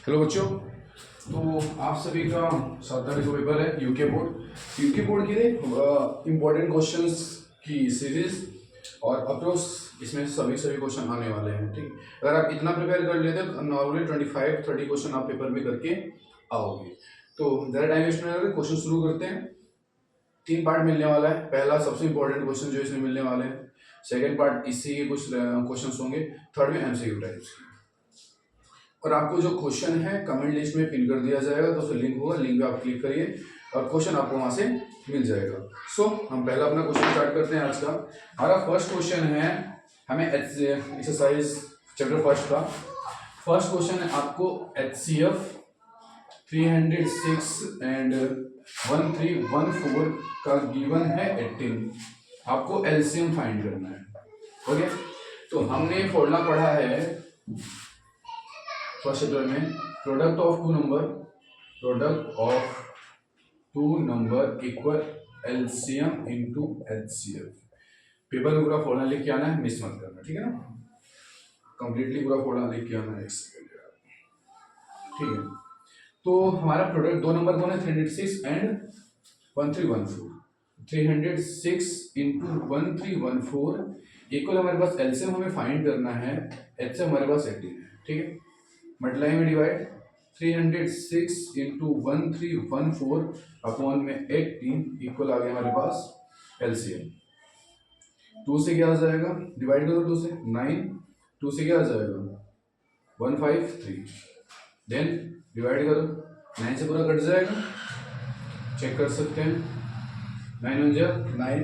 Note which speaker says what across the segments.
Speaker 1: Hello बच्चों, तो आप सभी का 7 तारीख को पेपर है यूके बोर्ड के लिए इम्पोर्टेंट क्वेश्चंस की सीरीज और अप्रोच इसमें सभी क्वेश्चन आने वाले हैं। ठीक, अगर आप इतना प्रिपेयर कर लेते तो नॉर्मली 25-30 क्वेश्चन आप पेपर में करके आओगे। तो ज़्यादा टाइम वेस्ट नहीं करेंगे, क्वेश्चन शुरू करते हैं। 3 पार्ट मिलने वाला है। पहला सबसे इंपॉर्टेंट क्वेश्चन जो इसमें मिलने वाले हैं, सेकेंड पार्ट इसी के कुछ क्वेश्चन होंगे, थर्ड में एमसीक्यू टाइप्स के। और आपको जो क्वेश्चन है कमेंट लिस्ट में पिन कर दिया जाएगा, तो उसमें लिंक होगा, लिंक पे आप क्लिक करिए और क्वेश्चन आपको वहां से मिल जाएगा। सो हम पहला अपना क्वेश्चन स्टार्ट करते हैं आज का। हमारा फर्स्ट क्वेश्चन है, हमें एक्सरसाइज चैप्टर फर्स्ट का फर्स्ट क्वेश्चन है। आपको HCF 306 एंड 1314 का गिवन है 18। आपको एलसीएम फाइंड करना है। ओके, तो हमने फॉर्मूला पढ़ा है फर्स्ट चैप्टर में, product of two number equal LCM into HCF। Paper में पूरा फॉर्मूला लिख के आना है, मिस मत करना, ठीक है ना। कंप्लीटली पूरा फॉर्मूला लिख के आना है, एक सेकंड, ठीक है। तो हमारा प्रोडक्ट दो नंबर कौन है, 306 एंड 1314। 306 इंटू 1314 इक्वल हमारे पास एलसीएम हमें फाइंड करना है, HCF हमारे पास 18 है, ठीक है। मल्टीप्लाई में डिवाइड 306 इंटू 1314 अपॉन में 18 इक्वल आ गया हमारे पास एलसीएम। 2 से क्या आ जाएगा, डिवाइड करो 2 से 9, 2 से क्या आ जाएगा 153, देन डिवाइड करो 9 से पूरा कट जाएगा, चेक कर सकते हैं। 9 1 जा 9,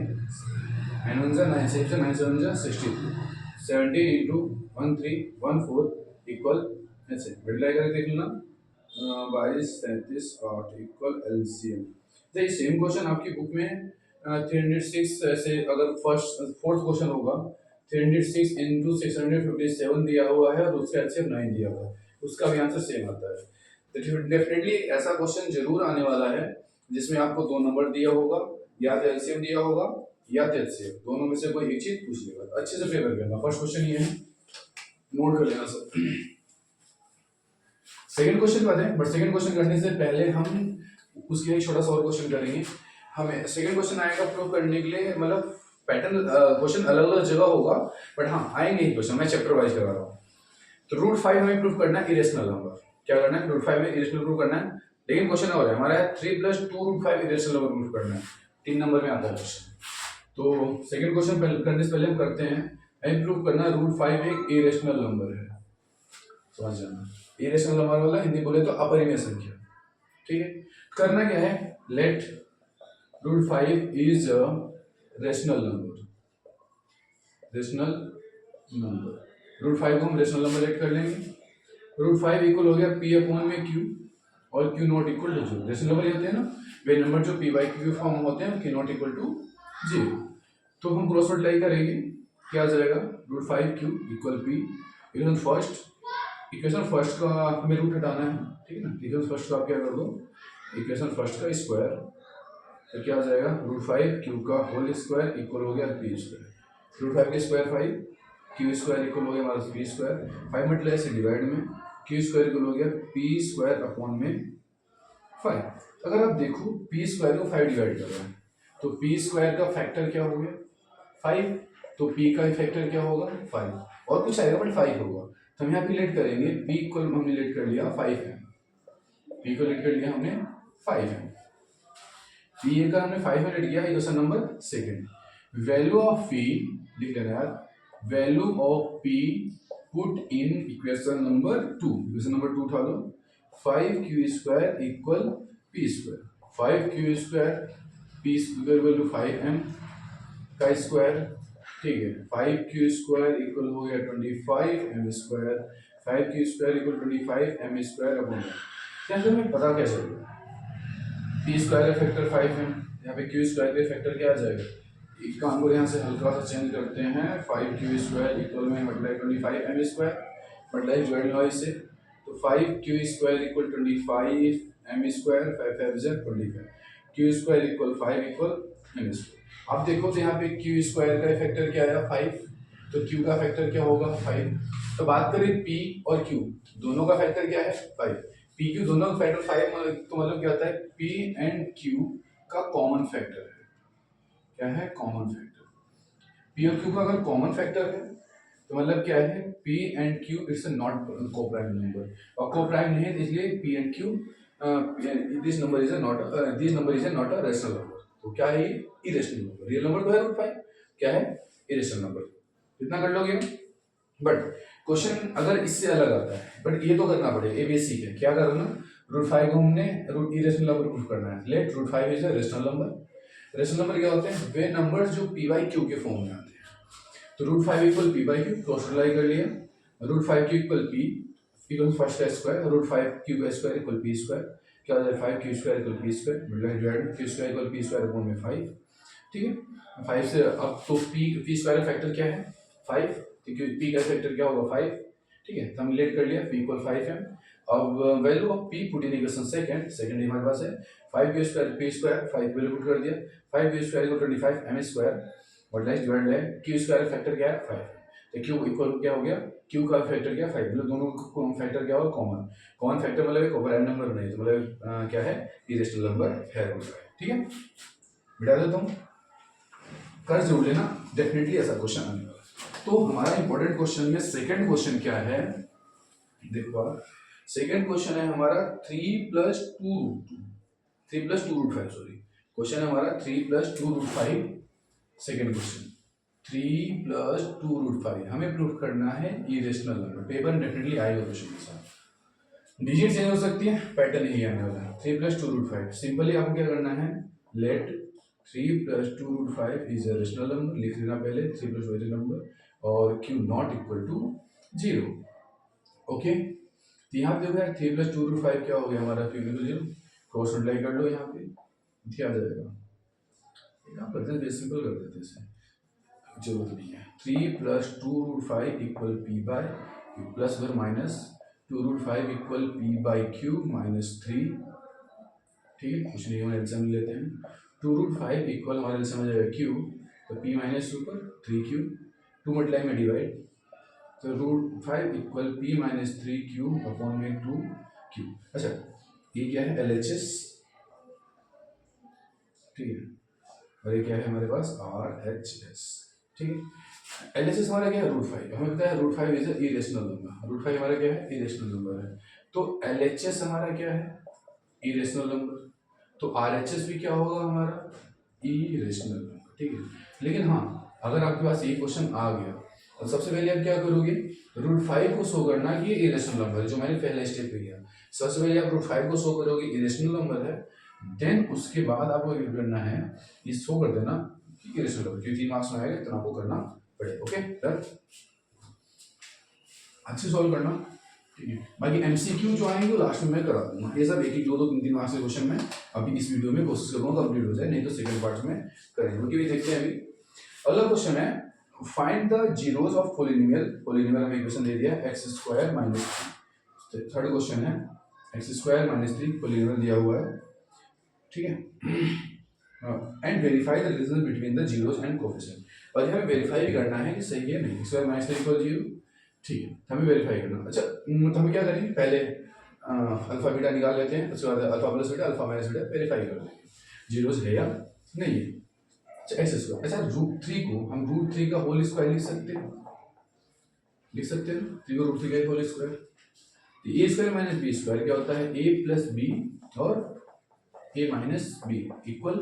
Speaker 1: 9 1 जा 9 से 9 7 जा 62, 17 इंटू 1314 इक्वल ऐसे मल्टीप्लाई करके देख लेना, 22 33 8 इक्वल एलसीएम। तो सेम क्वेश्चन आपकी बुक में 306 ऐसे अगर फोर्थ क्वेश्चन होगा, 306 इंटू 657 दिया हुआ है और उसका एलसीएम 9 दिया हुआ है, उसका भी आंसर सेम आता है। तो डेफिनेटली ऐसा क्वेश्चन जरूर आने वाला है जिसमें आपको 2 नंबर दिया होगा, या तो एलसीएम दिया होगा या तो HCF, दोनों में से कोई एक चीज पूछ लेगा। अच्छे से प्रिपेयर करना। फर्स्ट क्वेश्चन ये है, नोट कर लेना सब। सेकंड क्वेश्चन करते हैं, बट सेकंड क्वेश्चन करने से पहले हम उसके लिए छोटा सा और क्वेश्चन करेंगे। हमें सेकंड क्वेश्चन आएगा प्रूव करने के लिए, मतलब पैटर्न क्वेश्चन अलग अलग जगह होगा, बट हाँ आएंगे ही क्वेश्चन, मैं चैप्टर वाइज करा रहा हूँ। तो रूट 5 हमें प्रूव करना है इरेशनल नंबर। क्या करना है, रूट 5 में इरेशनल प्रूव करना है। लेकिन क्वेश्चन और है हमारा है 3 + 2 रूट 5 इरेशनल नंबर प्रूव करना है, 3 नंबर में आता है क्वेश्चन। तो सेकंड क्वेश्चन करने से पहले हम करते हैं, हमें प्रूव करना है रूट 5 एक इरेशनल नंबर है। समझ जाना, इरेशनल नंबर वाला हिंदी बोले तो अपरिमेय संख्या, ठीक है। करना क्या है, let root 5 is a rational number. Root 5 को हम रेशनल नंबर लेट कर लेंगे। रूट 5 इक्वल हो गया P अपॉन में Q, और Q not equal to 0। Rational number होते हैं ना वे नंबर जो P/Q फॉर्म होते हैं, Q नॉट इक्वल टू 0। तो हम क्रॉस मल्टीप्लाई करेंगे, क्या आ जाएगा, root 5Q equal P। Equation first का हमें रूट हटाना है, ठीक है ना। इक्वेशन फर्स्ट का आप क्या कर दो, इक्वेशन फर्स्ट का स्क्वायर, तो क्या आ जाएगा, रूट 5Q का होल स्क्वायर इक्वल हो गया P स्क्वायर। रूट 5 के स्क्वायर 5, Q स्क्वायर इक्वल हो गया हमारा P स्क्वायर। 5 मल्टीप्लाई से डिवाइड में Q स्क्वायर इक्वल हो गया P स्क्वायर अपॉन में 5। अगर आप देखो P स्क्वायर को 5 डिवाइड कर रहा है, तो P स्क्वायर का फैक्टर क्या हो गया 5, तो P का फैक्टर क्या होगा 5, और कुछ आएगा बट 5 होगा। तो हम यहाँ पे लेट करेंगे, P इक्वल हमने लेट कर लिया 5 है, P को लेट कर लिया हमने 5 है। P का हमने 5 में लेट किया, equation number second. Value of P लिख लेना यार, value of P put in equation number 2। Equation number 2 उठा लो, 5Q square equal P square. 5Q square P square equal to 5M का स्क्वायर, ठीक है। 5Q स्क्वायर इक्वल हो गया 25M square. 5Q square equal 25M square upon यहाँ से हमें पता क्या चलेगा, P स्क्वायर का फैक्टर 5 है, यहाँ पे Q स्क्वायर का फैक्टर क्या आ जाएगा। एक काम को यहाँ से हल्का सा चेंज करते हैं, 5Q स्क्वायर इक्वल में multiply 25M square, multiply divide हुआ इससे, तो 5Q square equal 25M square, 5 5 जा 25, Q square equal 5 equal M square. अब देखो तो यहाँ पे Q स्क्वायर का फैक्टर क्या आया 5, तो Q का फैक्टर क्या होगा 5, तो बात करें पी और क्यू, दोनों का फैक्टर क्या है 5। पी क्यू दोनों का फैक्टर 5, तो मतलब क्या होता है पी एंड क्यू का कॉमन फैक्टर है। क्या है कॉमन फैक्टर। पी और क्यू का अगर कॉमन फैक्टर है तो मतलब क्या है P and Q it's not को प्राइम नंबर, और को प्राइम नहीं है इसलिए P and Q this number is not a rational number. तो क्या है ये इरेशनल नंबर। रियल नंबर तो है √5, क्या है इरेशनल नंबर। इतना कर लोगे। बट क्वेश्चन अगर इससे अलग आता है, बट ये तो करना पड़ेगा, ये बेसिक है। क्या करना √5 को हमने इरेशनल नंबर प्रूफ करना है। Let √5 is a rational number. Rational number क्या होते हैं वे नंबर्स जो पी बाई क्यू के फॉर्म में आते हैं। तो √5 equal P by Q, cross multiply कर लिया। √5 Q equal P equal first का स्क्वायर, √5 क्यू का स्क्वायर इक्वल पी स्क्वायर। क्या हो जाए 5 Q square equal P square, multiply divide Q square equal P square upon में 5। ठीक है 5 से अब तो पी स्क्वायर का फैक्टर क्या है 5, क्योंकि पी का फैक्टर क्या होगा 5। ठीक है तो हम लेट कर लिया पी इक्वल 5 है। अब value of P put in equation second हमारे पास है 5 Q square P square 5 value put कर दिया। 5 Q square equal 25 M square multiply divide by Q square factor क्या है 5। तो क्यू इक्वल क्या हो गया क्यू का फैक्टर क्या 5, मतलब दोनों का फैक्टर क्या होगा कॉमन। कॉमन फैक्टर मतलब एक प्राइम नंबर नहीं, तो मतलब क्या है इरेशनल नंबर है। ठीक है बिठा देता हूँ, कर जरूर लेना, डेफिनेटली ऐसा क्वेश्चन आने वाला है। तो हमारा इंपॉर्टेंट क्वेश्चन में सेकंड क्वेश्चन क्या है, देखो सेकंड क्वेश्चन है हमारा 3 + 2√5 सॉरी। क्वेश्चन है हमारा 3 + 2√5। सेकंड क्वेश्चन 3 + 2√5 हमें प्रूफ करना है इरेशनल नंबर। पेपर डेफिनेटली आएगा क्वेश्चन के साथ। डिजिट चेंज हो सकती है, पैटर्न यही आने वाला है। 3 + 2√5 सिंपली आपको क्या करना है let 3 + 2√5 is a rational number, लिख लेना पहले 3 + 2 नंबर और Q not equal to 0। Okay तो यहाँ पे देखो यार 3 + 2√5 क्या हो गया हमारा क्यू इक्वल 0, क्रॉस मल्टीप्लाई कर लो यहाँ पे क्या आ जाएगा। यहाँ पर सिंपल कर देते हैं इसे, जरूरत नहीं है। 3 + 2√5 equal p by q plus अगर minus 2√5 equal P by q -3। ठीक है कुछ नहीं हमारे एल्सियम लेते हैं। 2√5 इक्वल हमारे एल्सियम आ जाएगा क्यू, तो p - 2 पर 3q 2 मल्टीप्लाई में डिवाइड, तो √5 इक्वल p - 3q अपॉन में 2q। अच्छा ये क्या है LHS। ठीक है और ये क्या है हमारे पास RHS। ठीक है LHS हमारा क्या है √5, हमें पता है √5 इज इरेशनल नंबर। √5 हमारा क्या है इरेशनल नंबर है, तो LHS हमारा क्या है इरेशनल नंबर, तो RHS भी क्या होगा हमारा इरेशनल नंबर। ठीक है लेकिन हाँ अगर आपके पास ये क्वेश्चन आ गया तो सबसे पहले आप क्या करोगे √5 को शो करना कि ये इरेशनल नंबर है, जो मैंने पहले स्टेप पे किया। सबसे पहले आप √5 को शो करोगे इरेशनल नंबर है, देन उसके बाद आपको क्या करना है ये शो कर देना कि इरेशनल नंबर, क्योंकि 3 मार्क्स में आएगा तो आपको करना पड़ेगा। ओके डन, अच्छे सॉल्व करना। ठीक है बाकी MCQ जो आएंगे वो लास्ट में मैं करा दूंगा, ये सब एक 2 3 मार्क्स के क्वेश्चन में अभी इस वीडियो में कोशिश करूंगा कंप्लीट हो जाए, नहीं तो सेकंड पार्ट में करेंगे। ओके भी देखते हैं अभी। अगला क्वेश्चन है find the zeros of polynomial हमें इक्वेशन दे दिया x² - 3। थर्ड क्वेश्चन है x² - 3 पॉलिनोमियल दिया हुआ है। ठीक है and verify the relation between the zeros and coefficient, और हमें वेरीफाई भी करना है कि सही है नहीं x² - 3 = 0। ठीक है हमें वेरीफाई करना। अच्छा तो हम क्या करेंगे पहले अल्फा बीटा निकाल लेते हैं, उसके बाद alpha plus beta alpha minus beta verify कर लेंगे जीरोस है या नहीं है। अच्छा x², अच्छा √3 को हम √3 का होल स्क्वायर लिख सकते हैं, लिख सकते हैं 3 को √3 का होल स्क्वायर, तो a² - b² क्या होता है a + b और a - b इक्वल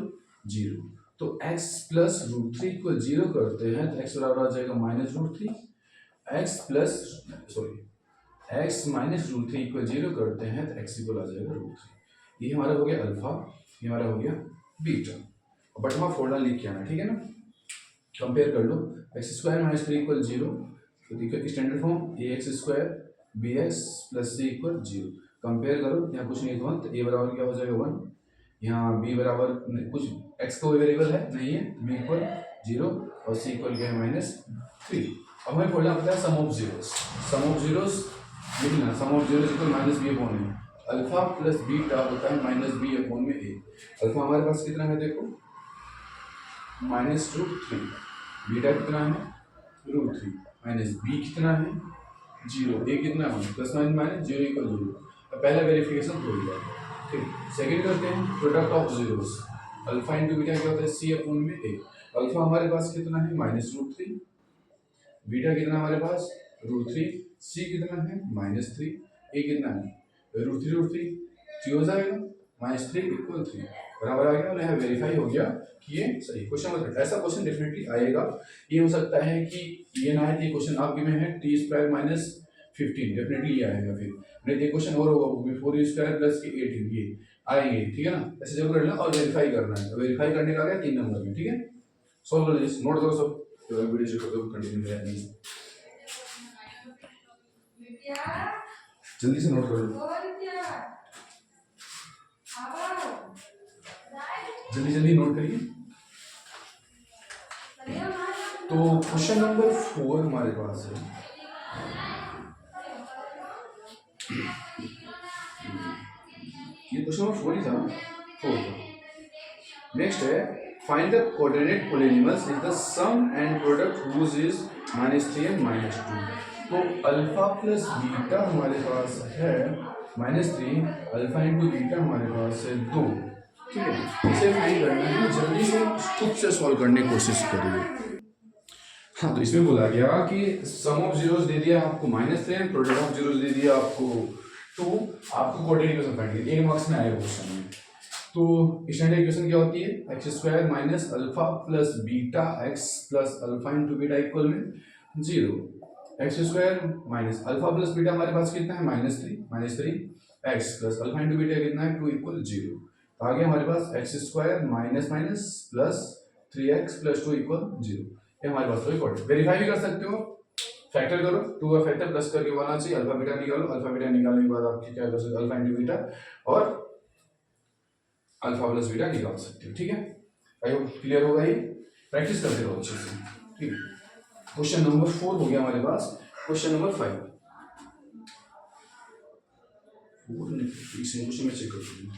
Speaker 1: 0। तो x + √3 को 0 करते हैं तो x बराबर आ जाएगा -√3, x plus sorry x -√3 equal 0 करते हैं तो x इक्वल आ जाएगा √3। ये हमारा हो गया अल्फा, ये हमारा हो गया बीटा। बट हमारा फॉर्मूला लिख के आना, ठीक है ना। कंपेयर कर लो x² - 3 इक्वल 0, तो देखो standard form ax² bx + c equal 0। Compare करो यहाँ कुछ नहीं तो a बराबर क्या हो जाएगा 1, यहाँ b बराबर कुछ x का वेरिएबल है नहीं है, b इक्वल 0 और c इक्वल क्या है -3। अब हमें फॉर्मूला पता है सम ऑफ जीरोस लिखना, sum of zeros equal -b/a। Alpha plus beta होता है -b/a। अल्फा हमारे पास कितना है देखो -√3, बीटा कितना है √3 -b कितना है जीरो, ए कितना है plus minus minus zero equal zero. पहला वेरिफिकेशन हो गया। ठीक, सेकंड करते हैं product of zeros. Alpha into beta क्या होता है सी अपॉन में ए। अल्फा हमारे पास कितना है -√3, बीटा कितना हमारे पास √3, सी कितना है -3, ए कितना है √3 थ्री हो जाएगा -3 इक्वल 3 बराबर आ गया और यहाँ वेरीफाई हो गया कि ये सही। क्वेश्चन नंबर, ऐसा क्वेश्चन डेफिनेटली आएगा। ये हो सकता है कि ये ना है, ये क्वेश्चन आपके में है t² - 15, डेफिनेटली ये आएगा। फिर नहीं ये क्वेश्चन और होगा वो भी 4u² + 18, ये आएंगे। ठीक है ना, ऐसे जरूर करना और वेरीफाई करना है। वेरीफाई करने का आ गया 3 नंबर में। ठीक है, सॉल्व कर लीजिए, नोट करो सब, तो वीडियो जो कर दो कंटिन्यू रहनी है, जल्दी से नोट करो, जल्दी जल्दी नोट करिए। तो क्वेश्चन नंबर 4 हमारे पास है, ये क्वेश्चन नंबर 4 ही था, 4 था। नेक्स्ट है find the coordinate polynomials if the sum and product whose is -3 and -2। तो अल्फा प्लस बीटा हमारे पास है -3, अल्फा इंटू बीटा हमारे पास है 2। ठीक है, इसे फाइंड करना है, जल्दी से खुद से सॉल्व करने की कोशिश करिए। हाँ, तो इसमें बोला गया कि सम ऑफ जीरोस दे दिया आपको -3, प्रोडक्ट ऑफ जीरोस दे दिया आपको 2, आपको कोऑर्डिनेट इक्वेशन फाइंड करनी है। 1 मार्क्स में आएगा क्वेश्चन में। तो स्टैंडर्ड इक्वेशन क्या होती है, x² - alpha plus beta x plus alpha into beta equal में 0। x² - अल्फा प्लस बीटा हमारे पास कितना है -3 x plus alpha into beta कितना है 2 इक्वल 0। तो आगे हमारे पास x² minus plus 3x plus 2 equal 0। ये हमारे पास तो इक्वल। वेरीफाई भी कर सकते हो, फैक्टर करो, 2 का फैक्टर प्लस करके 1 आना चाहिए, अल्फा बीटा निकालो, अल्फा बीटा निकालने के बाद आपकी क्या कर सकते हो, अल्फा इंटू बीटा और अल्फा प्लस बीटा निकाल सकते हो। ठीक है, आई होप क्लियर होगा। ये प्रैक्टिस करते रहो अच्छे से। ठीक है, क्वेश्चन नंबर 4 हो गया हमारे पास। क्वेश्चन नंबर 5, क्वेश्चन में चेक करते हैं।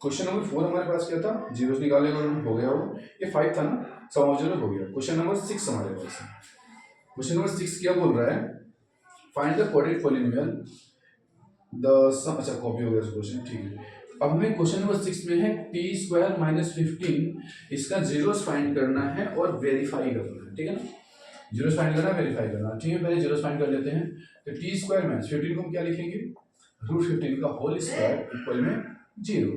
Speaker 1: क्वेश्चन नंबर 4 हमारे पास क्या था, जीरोस निकालने का हो गया वो, ये 5 था ना, सम ऑफ जीरो हो गया। क्वेश्चन नंबर 6 हमारे पास है। क्वेश्चन नंबर 6 क्या बोल रहा है, find the coordinate polynomial the sum. अच्छा, कॉपी हो गया क्वेश्चन। ठीक है, अब हमें क्वेश्चन नंबर 6 में है t² - 15, इसका जीरोस फाइंड करना है और वेरीफाई करना है। ठीक है ना, जीरोस फाइंड करना है, वेरीफाई करना है। ठीक है, पहले जीरोस फाइंड कर लेते हैं। तो t² - 15 को हम क्या लिखेंगे, √15 का होल स्क्वायर इक्वल में 0।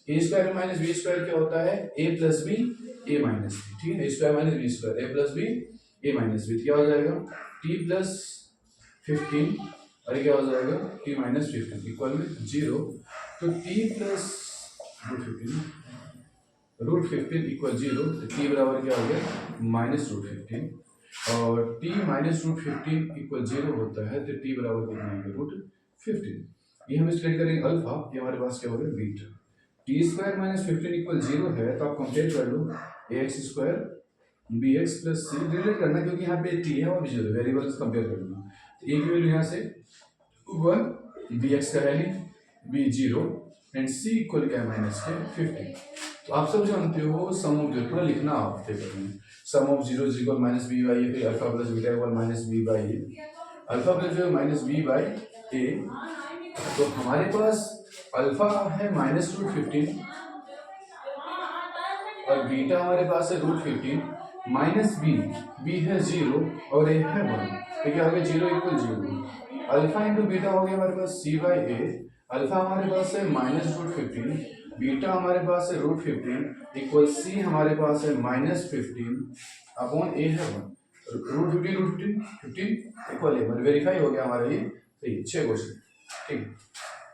Speaker 1: a² - b² क्या होता है, a + b a - b। ठीक है, a² - b² a + b a - b, क्या हो जाएगा t + 15 और क्या हो जाएगा t - 15 इक्वल में 0। तो t + √15 इक्वल 0, तो t बराबर क्या हो गया -√15 और t - √15 इक्वल 0 होता है, तो t बराबर कितना है √15। ये हम स्प्लिट करेंगे अल्फा, ये हमारे पास क्या होगा बीटा। t² - 15 इक्वल 0 है, तो आप कंपेयर कर लो ax² bx + c, रिलेट करना क्योंकि यहाँ पे t है और 0 वेरिएबल से कंपेयर करना। तो a की वैल्यू यहाँ से 1, bx का value b 0 and c equal क्या है -15। तो आप सब जानते हो सम ऑफ जीरो पूरा लिखना आप पेपर में, सम ऑफ जीरो इक्वल -b/a, फिर alpha plus beta equal -b/a, alpha plus b/a। तो हमारे पास अल्फा है -√15 और बीटा हमारे पास है √15 माइनस बी है 0 और ए है 1, तो क्या हो गया 0 इक्वल 0। अल्फा इंटू बीटा हो गया हमारे पास c/a। अल्फा हमारे पास है -√15, बीटा हमारे पास है √15 इक्वल c हमारे पास है -15 अपॉन a है 1। √15 इक्वल a, वेरीफाई हो गया हमारा ये। सही, 6 क्वेश्चन। ठीक,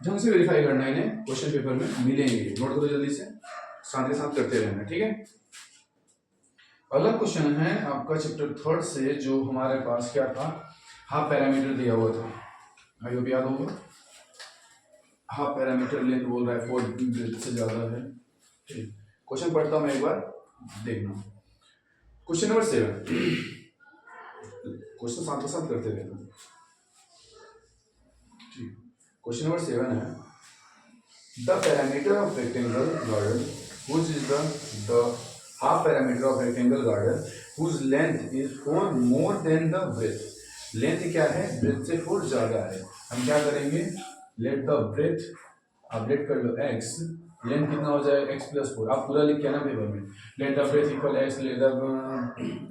Speaker 1: ढंग से वेरीफाई करना है, इन्हें क्वेश्चन पेपर में मिलेंगे, नोट करो जल्दी से, साथ ही साथ करते रहना। ठीक है, अगला क्वेश्चन है आपका चैप्टर 3 से, जो हमारे पास क्या था, हाफ पैरामीटर दिया हुआ था, आई होप याद होगा। हाफ पैरामीटर लेंथ बोल रहा है 4 से ज्यादा है। ठीक, क्वेश्चन पढ़ता हूं मैं एक बार, देखना। क्वेश्चन नंबर 7, क्वेश्चन साथ साथ करते रहना। ठीक, क्वेश्चन नंबर 7 है, the parameter of rectangle garden which is the half parameter of rectangle garden whose length is 4 more than the breadth। Length क्या है, ब्रेथ से 4 ज़्यादा है, हम क्या करेंगे, लेट द ब्रेथ, आप लेट कर लो x, लेंथ कितना हो जाएगा x प्लस 4, आप पूरा लिख के ना पेपर में, let the breadth equal x, let the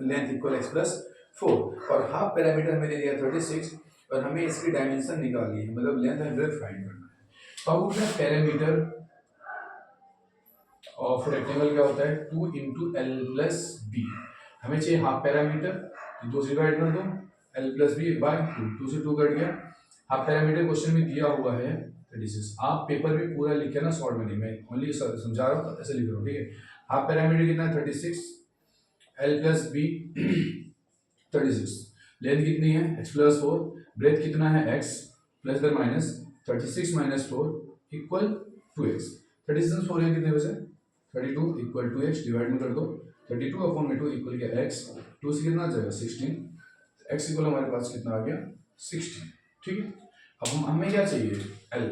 Speaker 1: length equal x plus 4, और हाफ पैरामीटर में दे दिया 36, और हमें इसकी डायमेंशन निकालनी है, मतलब लेंथ एंड ब्रेथ फाइंड करना है। तो अब पैरामीटर ऑफ रेक्टेंगल क्या होता है, 2 इंटू एल प्लस बी, हमें चाहिए हाफ पैरामीटर, दो से डिवाइड कर दो, एल प्लस बी बाय 2, 2 से 2 कट गया, हाफ पैरामीटर क्वेश्चन में दिया हुआ है 36, आप पेपर में पूरा लिखे ना, शॉर्ट में नहीं, मैं ओनली समझा रहा हूँ तो ऐसे लिख रहा हूँ, ठीक है। हाफ पैरामीटर कितना है 36, एल प्लस बी 36, लेंथ कितनी है x प्लस 4, ब्रेथ कितना है x प्लस दर माइनस 36 माइनस 4 इक्वल 2x, 36 4 है कितने बचे 32 इक्वल 2x, डिवाइड में कर दो 32 अपॉन में 2 इक्वल क्या x, 2 से कितना आ जाएगा 16, x इक्वल हमारे पास कितना आ गया 16, ठीक है। अब हमें क्या चाहिए l,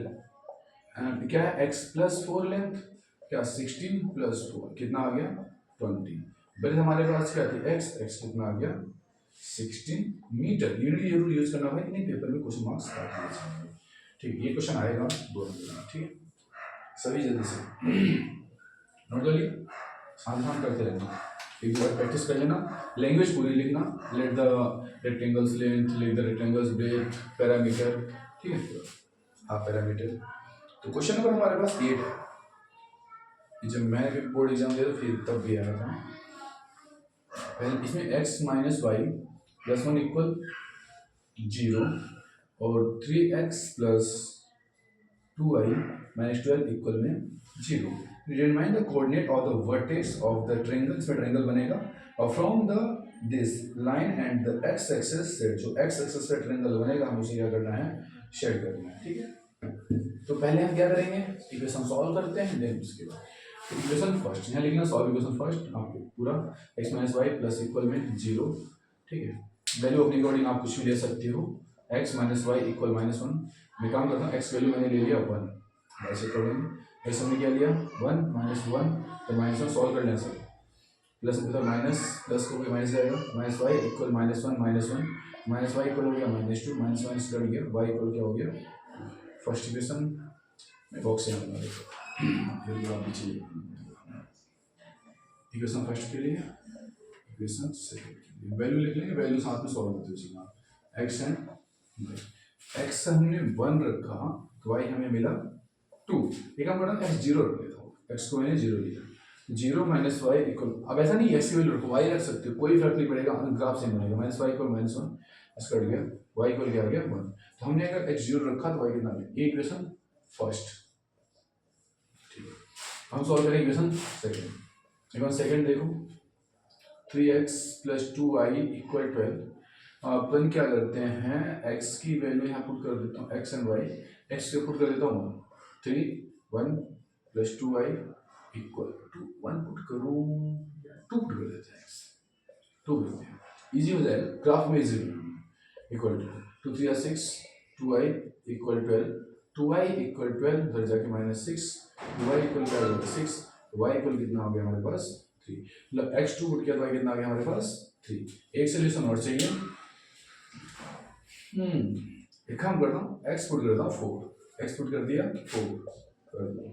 Speaker 1: क्या है x प्लस 4 लेंथ, क्या 16 प्लस 4 कितना आ गया 20, ब्रेथ हमारे पास क्या थी x कितना आ गया 16 मीटर, यूनिट जरूर यूज करना भाई, नहीं पेपर में क्वेश्चन मार्क्स काट दिए जाएंगे, ठीक, ये क्वेश्चन आएगा 2 नंबर में, ठीक है, सभी जल्दी से नोट कर लिए, साथ करते रहना, एक बार प्रैक्टिस कर लेना, लैंग्वेज पूरी लिखना, let the rectangle's length, let the rectangle's breadth, parameter, ठीक है, हाँ पैरामीटर। तो क्वेश्चन नंबर हमारे पास 8 है, जब मैं बोर्ड एग्जाम दे फिर तब भी आया था, पहले इसमें x minus Y plus 1 equal 0 और 3x plus 2y minus 12 equal में 0, determine the coordinate of the vertex of the triangle, इसमें ट्रायंगल बनेगा, और from the this line and the x axis से, जो x एक्सिस से ट्रायंगल बनेगा हमें उसे क्या करना है, शेड करना है, ठीक है। तो पहले हम क्या करेंगे, इक्वेशन सॉल्व करते हैं, देन उसके बाद इक्वेशन फर्स्ट यहाँ लिखना, सॉल्व इक्वेशन फर्स्ट, आपको पूरा x minus Y plus equal में 0, ठीक है, वैल्यू अपने अकॉर्डिंग आप कुछ भी ले सकते हो, x minus Y equal minus 1, मैं काम करता हूँ, x वैल्यू मैंने ले लिया 1, ऐसे करेंगे, x हमने क्या लिया 1 माइनस 1, तो माइनस 1 सॉल्व कर लें सर, प्लस तो माइनस प्लस को भी माइनस जाएगा, minus Y equal minus 1 minus Y equal हो गया माइनस 2, माइनस माइनस कट गया, वाई इक्वल क्या हो गया, फर्स्ट इक्वेशन मैं बॉक्स से बना देता हूँ, आप पीछे इक्वेशन फर्स्ट के लिए, इक्वेशन सेकंड के लिए, वैल्यू लिख लेंगे, वैल्यू साथ में सॉल्व करते हुए एक्स एंड एक्स हमने 1 रखा, तो वाई हमें मिला 2, एक काम करना एक्स 0 रख लेता हूँ, एक्स को मैंने 0 लिया, 0 माइनस वाई इक्वल, अब ऐसा नहीं एक्स की वैल्यू रखो, वाई रख सकते हो, कोई फर्क नहीं पड़ेगा, ग्राफ सेम बनेगा, माइनस वाई इक्वल माइनस 1, ऐसा कट गया, वाई इक्वल क्या आ गया 1, तो हमने अगर एक्स 0 रखा तो वाई कितना मिला, ये इक्वेशन फर्स्ट, ठीक है, हम सॉल्व करेंगे इक्वेशन सेकंड, इक्वेशन सेकंड देखो 3x प्लस 2y इक्वल 12, अपन क्या करते हैं, x की वैल्यू यहाँ पुट कर देता हूँ, x एंड y, x को पुट कर देता हूँ 3 1 प्लस 2y इक्वल 2, 1 पुट करूँ 2 पुट कर देते हैं, x 2 करते हैं, इजी हो जाएगा, ग्राफ में इजी इक्वल टू 2 3 6, 2y इक्वल 12, 2y इक्वल 12 उधर जाके माइनस 6, 2y इक्वल क्या हो गया 6, y इक्वल कितना हो गया हमारे पास 3, मतलब x2 पुट किया तो y कितना आ गया हमारे पास 3, एक सोल्यूशन और चाहिए, एक काम करता हूँ, x पुट करता हूँ 4, x पुट कर दिया 4 कर दो,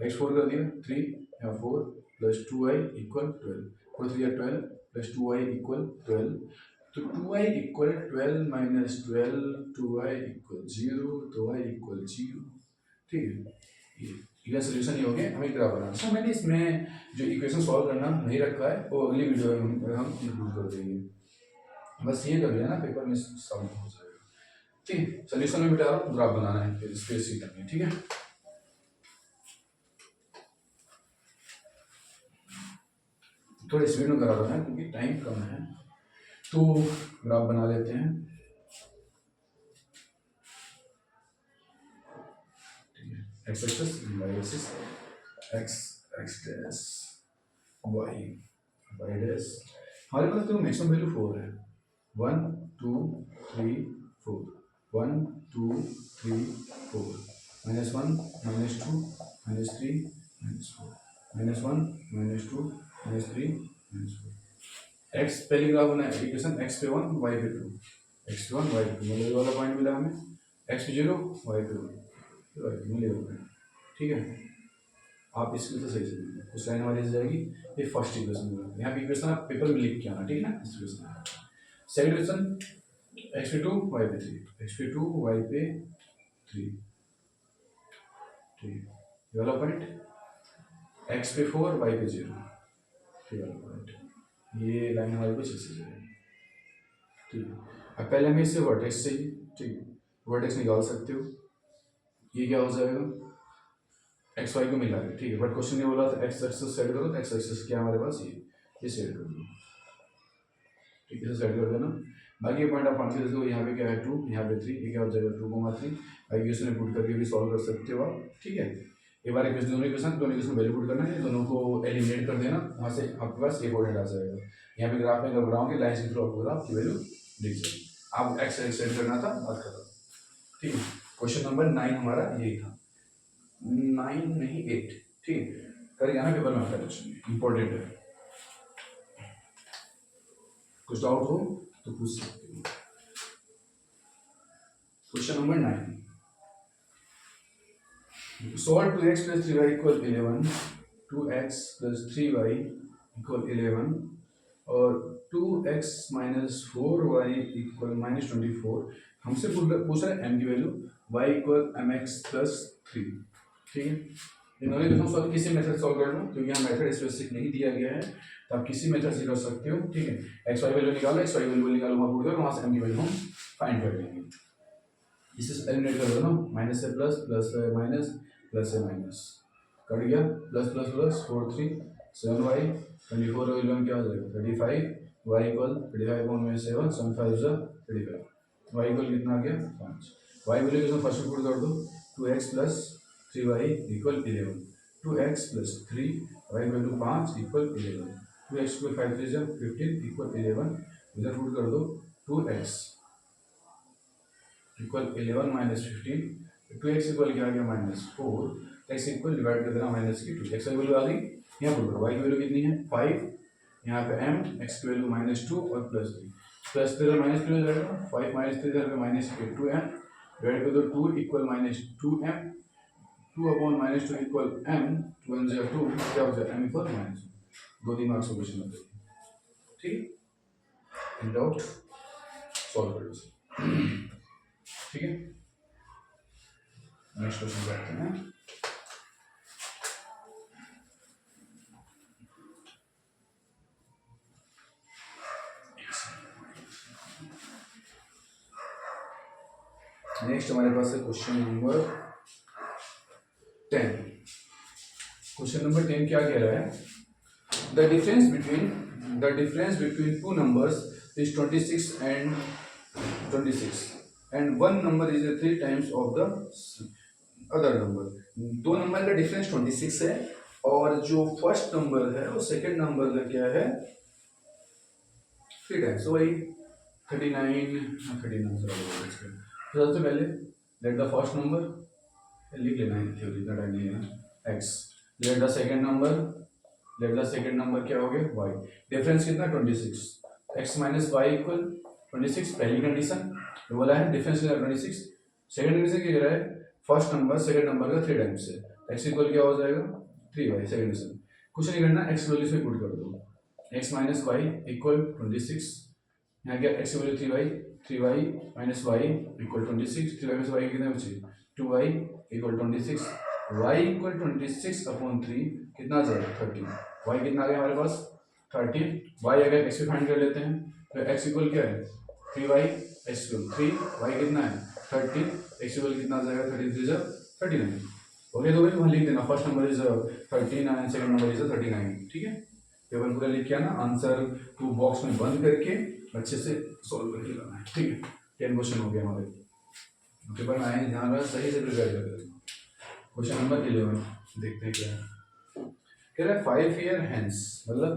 Speaker 1: x 4 कर दिया 3 या 4 प्लस 2y इक्वल 12, 4 3 12 प्लस 2y इक्वल 12, तो 2y इक्वल 12 माइनस 12, 2y इक्वल 0, तो y इक्वल 0, ठीक है, ये सोल्यूशन ही हो गया, हमें ग्राफ बनाना। सो मैंने इसमें जो इक्वेशन सॉल्व करना नहीं रखा है वो अगली वीडियो में हम इंक्लूड कर देंगे, बस ये कर लेना, पेपर में सॉल्व हो जाएगा, ठीक है, सोल्यूशन में बिठा रहा हूँ, ग्राफ बनाना है, फिर स्पेस ही करनी है, ठीक है। थोड़ी स्पीड में करा रहा है क्योंकि टाइम कम है, तो ग्राफ बना लेते हैं, X axis Y axis, X X dash Y Y dash, हमारे पास तो मैक्सिमम वैल्यू 4 है, 1 2 3 4, 1 2 3 4, minus 1 minus 2 minus 3 minus 4, minus 1 minus 2 minus 3 minus 4, x पहली ग्राफ बना इक्वेशन, एक्स पे 1 वाई पे 2, x1 y2 मतलब ये वाला पॉइंट मिला हमें, x0 y2 मिलेगा पॉइंट, ठीक है। आप इसको तो सही से देखिए, उस लाइन हमारी जाएगी, ये फर्स्ट इक्वेशन मिला, यहाँ पे इक्वेशन आप पेपर में लिख के आना, ठीक है ना। इस equation second equation x2 y पे 3, x2 y पे 3, ठीक है, ये वाला पॉइंट x पे 4 y पे 0, ठीक है पॉइंट, ये लाइन हमारे कुछ ऐसे जाएगी, ठीक है। अब पहले हमें इससे वर्टेक्स चाहिए, ठीक है, वर्टेक्स निकाल सकते हो, ये क्या हो जाएगा एक्स वाई को मिला के, ठीक है। बट क्वेश्चन ने बोला था एक्स एक्सिस सेट करो, तो एक्स एक्सिस क्या हमारे पास ये सेट कर दो, ठीक है, सेट कर देना। बाकी पॉइंट ऑफ आंसर देखो, यहाँ पे क्या है 2, यहाँ पे 3, ये क्या हो जाएगा 2,3, इक्वेशन में पुट करके भी सॉल्व कर सकते हो आप, ठीक है। एक बार दोनों इक्वेशन वैल्यू पुट करना है, दोनों को एलिमिनेट कर देना, वहाँ से आपके पास एक कोऑर्डिनेट आ जाएगा। यहाँ पे ग्राफ में घबराओगे, लाइन के थ्रू आपको ग्राफ की वैल्यू दिख जाएगी, आप एक्स सेट करना था, बात खत्म, ठीक है। क्वेश्चन नंबर 9 हमारा यही था, 9 नहीं 8, ठीक है, करेंगे ना पेपर में आपका क्वेश्चन इंपॉर्टेंट है, कुछ डाउट हो तो पूछ सकते हो। Question number 9, solve 2x plus 3y equal 11, 2x plus 3y equal 11 और 2x minus 4y equal minus 24। हमसे पूछ रहा है m की value, y equal mx plus 3, ठीक है। इन्होंने तो सॉल्व किसी मेथड सॉल्व कर लो, क्योंकि यहाँ मेथड स्पेसिफिक नहीं दिया गया है, तो आप किसी मेथड से कर सकते हो, ठीक है। एक्स वाई वैल्यू निकालो, एक्स वाई वैल्यू निकालो, वहाँ पुट करो, वहाँ से m की वैल्यू हम फाइंड कर लेंगे। इसे एलिमिनेट कर दो ना, माइनस से प्लस, प्लस से माइनस, प्लस से माइनस, कट गया, प्लस प्लस प्लस 4 3 7y 24 और 11 क्या हो जाएगा 35, y इक्वल 35 में 7 7 5 जा 35, y इक्वल कितना आ गया 5, y वैल्यू कितना फर्स्ट पुट कर दो, 2x plus 3y equal 11, 2x plus 3 y value 5 equal 11, 2x equal 5 3 जा 15 इक्वल 11, इधर पुट कर दो 2x equal 11 minus 15, 2x equal क्या आ गया -4, x इक्वल डिवाइड कर देना माइनस की 2, x की वैल्यू आ गई, यहाँ पर y की वैल्यू कितनी है 5, यहाँ पे m, x की वैल्यू -2 और +3, प्लस 3 माइनस 3 हो जाएगा, 5 माइनस 3 जाएगा -2m, डिवाइड कर दो 2 equal -2m, 2 upon -2 equal m, 2 1 0 2, क्या हो जाएगा m इक्वल -2, 2 मार्क्स सोल्यूशन हो जाएगी, ठीक। इन डाउट सॉल्व कर दो, ठीक है। नेक्स्ट क्वेश्चन करते हैं, नेक्स्ट हमारे पास है क्वेश्चन नंबर 10। क्वेश्चन नंबर 10 क्या कह रहा है, the difference between two numbers is 26 and 26 and one number is 3 times of the other number। दो नंबर का डिफरेंस 26 है, और जो फर्स्ट नंबर है वो सेकंड नंबर का क्या है 3 टाइम्स, वही 39 सबसे पहले लेट द फर्स्ट नंबर लिख लेना है, थ्योरी इतना टाइम नहीं है, x, let the second number क्या हो गया y, डिफरेंस कितना 26, x माइनस वाई इक्वल 26, पहली कंडीशन तो बोला है डिफरेंस कितना 26, सेकंड कंडीशन क्या कह रहा है फर्स्ट नंबर सेकंड नंबर का 3 टाइम्स है, x इक्वल क्या हो जाएगा 3y, सेकंड कंडीशन कुछ नहीं करना, x वैल्यू से पुट कर दो, x माइनस वाई इक्वल 26, यहाँ क्या x value 3y minus Y equal 26, 3y minus Y कितना बचे 2y equal 26, y equal 26 upon 3 कितना आ जाएगा 30, y कितना आ गया हमारे पास 30, y अगर x पे फाइंड कर लेते हैं तो x इक्वल क्या है 3y, x इक्वल 3, y कितना है 30, x इक्वल कितना आ जाएगा 33 जा 39, ओके। तो भाई वहाँ लिख देना first number is 13 and second number is 39, ठीक है। टेबल पूरा लिख के आना, आंसर टू बॉक्स में बंद करके अच्छे से सॉल्व करके लाना है, ठीक है। 10 क्वेश्चन हो गया हमारे पेपर में आए, ध्यान रखना सही से प्रिपेयर कर लेना। क्वेश्चन नंबर 11 देखते हैं क्या है, कह रहा है 5 ईयर हेंस मतलब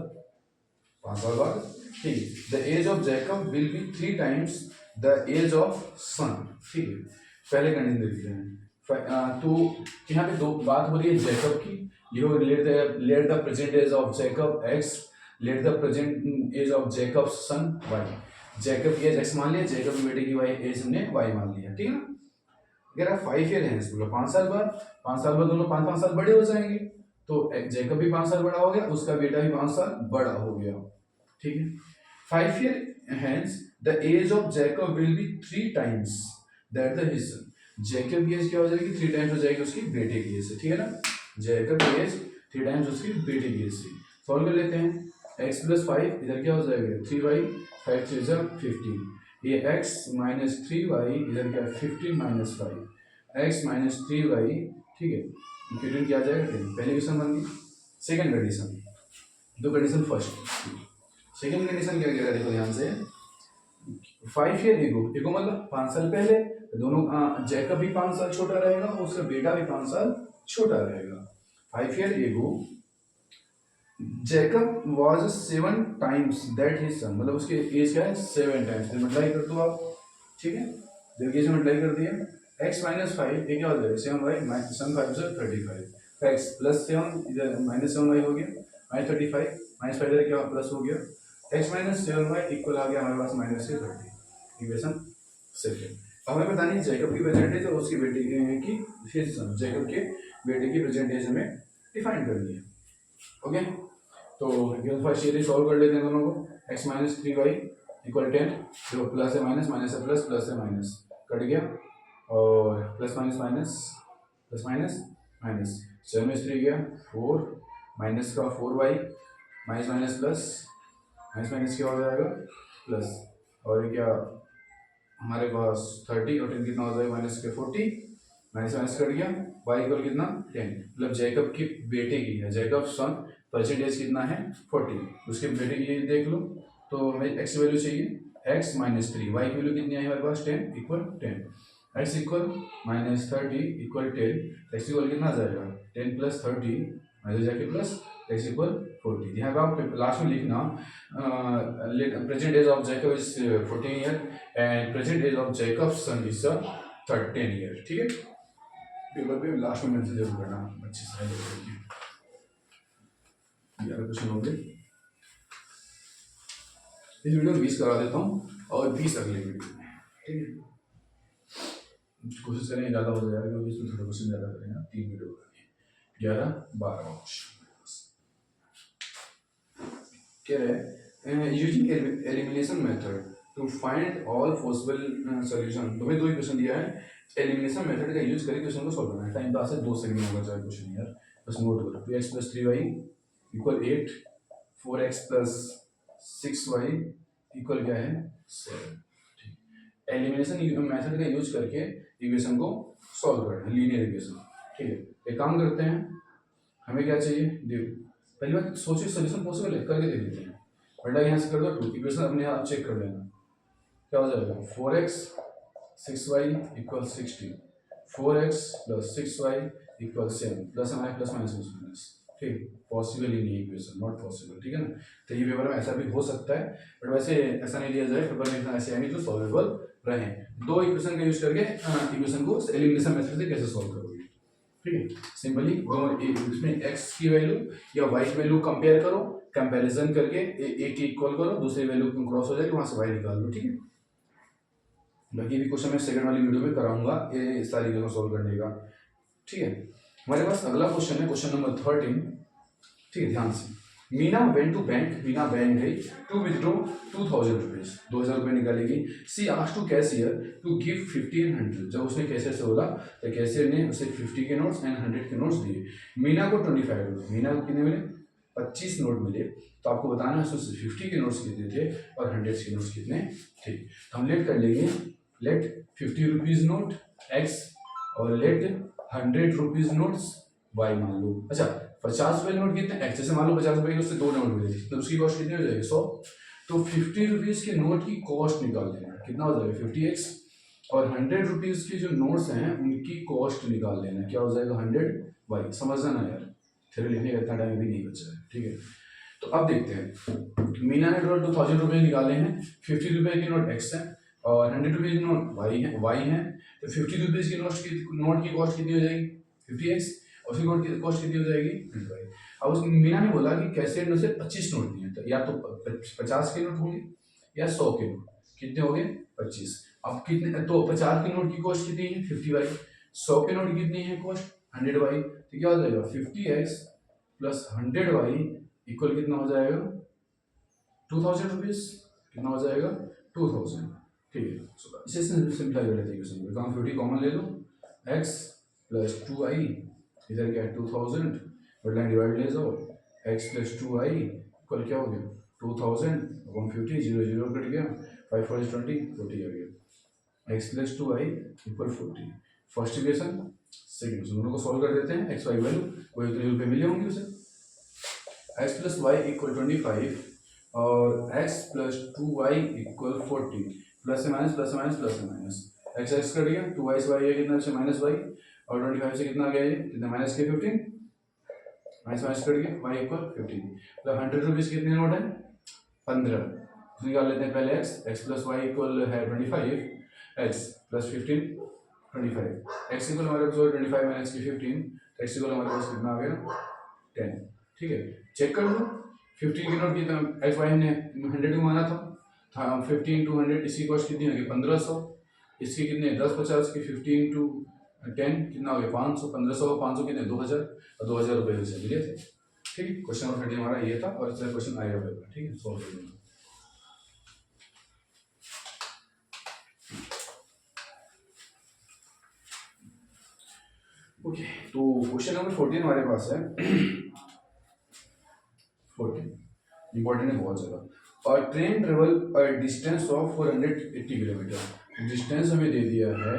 Speaker 1: 5 साल बाद, ठीक, the age of Jacob will be 3 times the age of son, ठीक है। पहले कंडीशन देखते हैं, तो यहाँ पे दो बात हो रही है जैकब की, लिखो let the present age of Jacob x, let the present age of Jacob son y। Jacob की एज एक्स मान लिया, जैकब की बेटे की वाई एज हमने वाई मान लिया, ठीक है ना। अगर आप 5 ईयर है इसमें 5 साल बाद दोनों 5 साल बड़े हो जाएंगे, तो जैकब भी 5 साल बड़ा हो गया, उसका बेटा भी 5 साल बड़ा हो गया, ठीक है। 5 year hence the age of Jacob will be 3 times that the his son. Jacob की एज क्या हो जाएगी, 3 टाइम्स हो जाएगी उसकी बेटे की एज से, ठीक है ना। जैकब की एज 3 टाइम्स उसकी बेटे की एज से। सॉल्व कर लेते हैं। x प्लस 5 इधर क्या हो जाएगा 3y, 5 3 जा 15, ये x माइनस 3y इधर क्या 15 माइनस 5, x माइनस 3y, ठीक है। इक्वेशन क्या आ जाएगा 10। पहली कंडीशन बन गई। सेकंड कंडीशन, दो कंडीशन फर्स्ट, सेकंड कंडीशन क्या कह रहा है देखो ध्यान से। 5 ईयर एगो, एगो मतलब 5 साल पहले, दोनों जैकब भी 5 साल छोटा रहेगा और उसका बेटा भी 5 साल छोटा रहेगा। 5 year ago Jacob was 7 times that his son, मतलब उसकी एज क्या है 7 टाइम्स, मल्टीप्लाई कर दो आप, ठीक है। जब एज मल्टीप्लाई कर दिया, x माइनस 5 ये क्या हो जाएगा 7y माइनस 5 से 35, x प्लस 7 इधर माइनस 7y हो गया, माइनस 35 माइनस 5 इधर क्या प्लस हो गया, x माइनस 7y इक्वल आ गया हमारे पास माइनस से 30। Equation second. अब हमें बतानी है जैकब की प्रेजेंट एज और उसकी बेटे की हिज सन, जैकब के बेटे की प्रेजेंट एज हमें डिफाइन करनी है, ओके। तो फर्स्ट ये सॉल्व कर लेते हैं दोनों को। x माइनस 3y इक्वल 10, जो प्लस है माइनस है प्लस है माइनस कट गया, और प्लस माइनस माइनस 7 में 3 गया 4, माइनस का 4y minus minus plus, minus minus क्या हो जाएगा प्लस, और ये क्या हमारे पास 30 और 10 कितना हो जाएगा माइनस के 40, माइनस माइनस कट गया, y इक्वल कितना 10, मतलब जैकब की बेटे की है, जैकब सन परसेंटेज कितना है 40, उसके बेटे की एज देख लो। तो हमें x की वैल्यू चाहिए, x माइनस 3, y की वैल्यू कितनी है हमारे पास 10 equal 10, x equal minus 30 equal 10, x equal कितना आ जाएगा 10 प्लस 30 माइनस जाके प्लस x इक्वल 40। यहाँ पे आप लास्ट में लिखना present age of Jacob is 14 year and present age of Jacob son is 13 year, ठीक है। पेपर पे लास्ट में मैंने जरूर करना अच्छे से, 11 क्वेश्चन हो गए। इस वीडियो में 20 करा देता हूँ और 20 अगले वीडियो में, ठीक है। कोशिश करेंगे ज़्यादा हो जाएगा क्योंकि इसमें थोड़ा क्वेश्चन ज़्यादा करेंगे, 3 वीडियो करेंगे, 11-12 क्वेश्चन। कह रहे using elimination method to find all possible solution. तुम्हें 2 इक्वेशन दिया है, एलिमिनेशन मेथड का यूज करके क्वेश्चन को सॉल्व करना है। टाइम पास है, 2 सेकंड में होगा चाहे क्वेश्चन यार, बस नोट करो। 2x plus 3y equal 8, 4x plus 6y equal क्या है 7, ठीक। एलिमिनेशन मेथड का यूज करके इक्वेशन को सॉल्व करना है, लीनियर इक्वेशन, ठीक है। एक काम करते हैं, हमें क्या चाहिए देखो, पहली बात सोचिए सोल्यूशन पॉसिबल है, करके देख लेते हैं। बेटा यहाँ से कर दो 2, इक्वेशन अपने आप चेक कर लेना, क्या हो जाएगा 4x 6y equal 16, 4x plus 6y equal 7, plus हमारे प्लस माइनस, ठीक। पॉसिबल ही नहीं इक्वेशन, नॉट पॉसिबल, ठीक है ना। तो ये पेपर में ऐसा भी हो सकता है, बट वैसे ऐसा नहीं लिया जाए, पेपर में ऐसे आएंगे जो सॉल्वेबल रहे। 2 इक्वेशन का यूज करके इक्वेशन को एलिमिनेशन मेथड से कैसे सॉल्व करोगे, ठीक है। सिंपली इसमें x की वैल्यू या y की वैल्यू कंपेयर करो, कंपैरिजन करके एक की इक्वल करो, दूसरी वैल्यू क्रॉस हो जाएगी, वहां से y निकाल दो, ठीक है। बाकी भी क्वेश्चन मैं सेकंड वाली वीडियो में कराऊंगा ये सारी इक्वेशन सॉल्व करने का, ठीक है। हमारे पास अगला क्वेश्चन है क्वेश्चन नंबर 13, ठीक है। ध्यान से, Meena went to bank, Meena bank गई टू विथड्रॉ 2000 रुपीज, 2000 रुपये निकालेगी। She asked to cashier to give 50 and 100, जब उसने कैशियर से बोला तो कैशियर ने उसे 50 के नोट्स एंड 100 के नोट्स दिए। मीना को 25 रुपये, मीना को कितने मिले 25 नोट मिले, तो आपको बताना है उसमें 50 के नोट्स कितने थे और 100 के नोट्स कितने थे। तो हम लेट कर लेंगे, लेट 50 रुपीज नोट x और लेट 100 रुपीज नोट्स y मान लो। अच्छा 50 रुपये नोट कितने x, जैसे मान लो 50 रुपये के उससे 2 नोट मिले तो उसकी कॉस्ट कितनी हो जाएगी 100। तो 50 रुपीज के नोट की कॉस्ट निकाल लेना, कितना हो जाएगा 50x, और 100 रुपीज के जो नोट्स हैं उनकी कॉस्ट निकाल लेना, क्या हो जाएगा 100y। समझना ना यार, फिर लिखने का इतना टाइम भी नहीं बचा है, ठीक है। तो अब देखते हैं, मीना ने टोटल 2000 रुपये निकाले हैं, 50 रुपये के नोट x है और 100 रुपये के नोट y है। तो 50 रुपीज की नोट की कॉस्ट कितनी हो जाएगी 50x, और फिर नोट की कॉस्ट कितनी हो जाएगी 100y। अब उस मीना ने बोला कि कैशियर ने उसे 25 नोट दिए, तो या तो 50 के नोट होंगे या 100 के नोट। कितने हो गए 25। अब कितने, तो 50 के नोट की कॉस्ट कितनी है 50y, 100 के नोट कितनी है कॉस्ट 100y, तो क्या हो जाएगा 50x प्लस 100y इक्वल कितना हो जाएगा 2000 रुपीज, कितना हो जाएगा 2000। ठीक है, इसे सिंप्लाई कर लेते हैं क्वेश्चन को, काम 50 कॉमन ले लो, x प्लस 2i, इधर क्या है 2000, और लाइन डिवाइड ले जाओ, x प्लस 2i इक्वल क्या हो गया 2000 अपॉन 50, 0 0 कट गया, 5 4 is 20, 40 आ गया, x plus 2i equal 40। First equation, second equation, दोनों को सॉल्व कर देते हैं, x y वैल्यू वही तो पे मिले होंगे उसे, x प्लस वाई इक्वल 25 और x plus 2y equal 40, plus से माइनस प्लस से माइनस प्लस से माइनस, x x कट गया, 2y से y है कितना से माइनस y, और 25 से कितना आ गया ये कितना माइनस के 15, माइनस माइनस कट गया, y इक्वल 15, मतलब 100 रुपीज कितने नोट है 15, निकाल लेते हैं पहले x, x plus Y equal है 25, x प्लस 15 25, x इक्वल हमारे पास 25 माइनस की 15, x इक्वल हमारे पास कितना आ गया 10। ठीक है, चेक कर लो 15 की नोट कितना, एक्स वाई ने 100 को माना था 15 इंटू 100, इसकी कॉस्ट कितनी होगी 1500, इसकी कितने 10 50 की 15 इंटू 10 कितना हो गया 500, 1500 और 500 कितने 2000, और 2000 रुपये से मिले थे। ठीक है, क्वेश्चन नंबर 30 हमारा ये था, और इसका क्वेश्चन आएगा पेपर। ठीक है, सॉल्व कर लेना। ओके, तो क्वेश्चन नंबर 14 हमारे पास है 14 इंपॉर्टेंट है बहुत ज़्यादा। और train travel a distance of 480 kilometre, distance हमें दे दिया है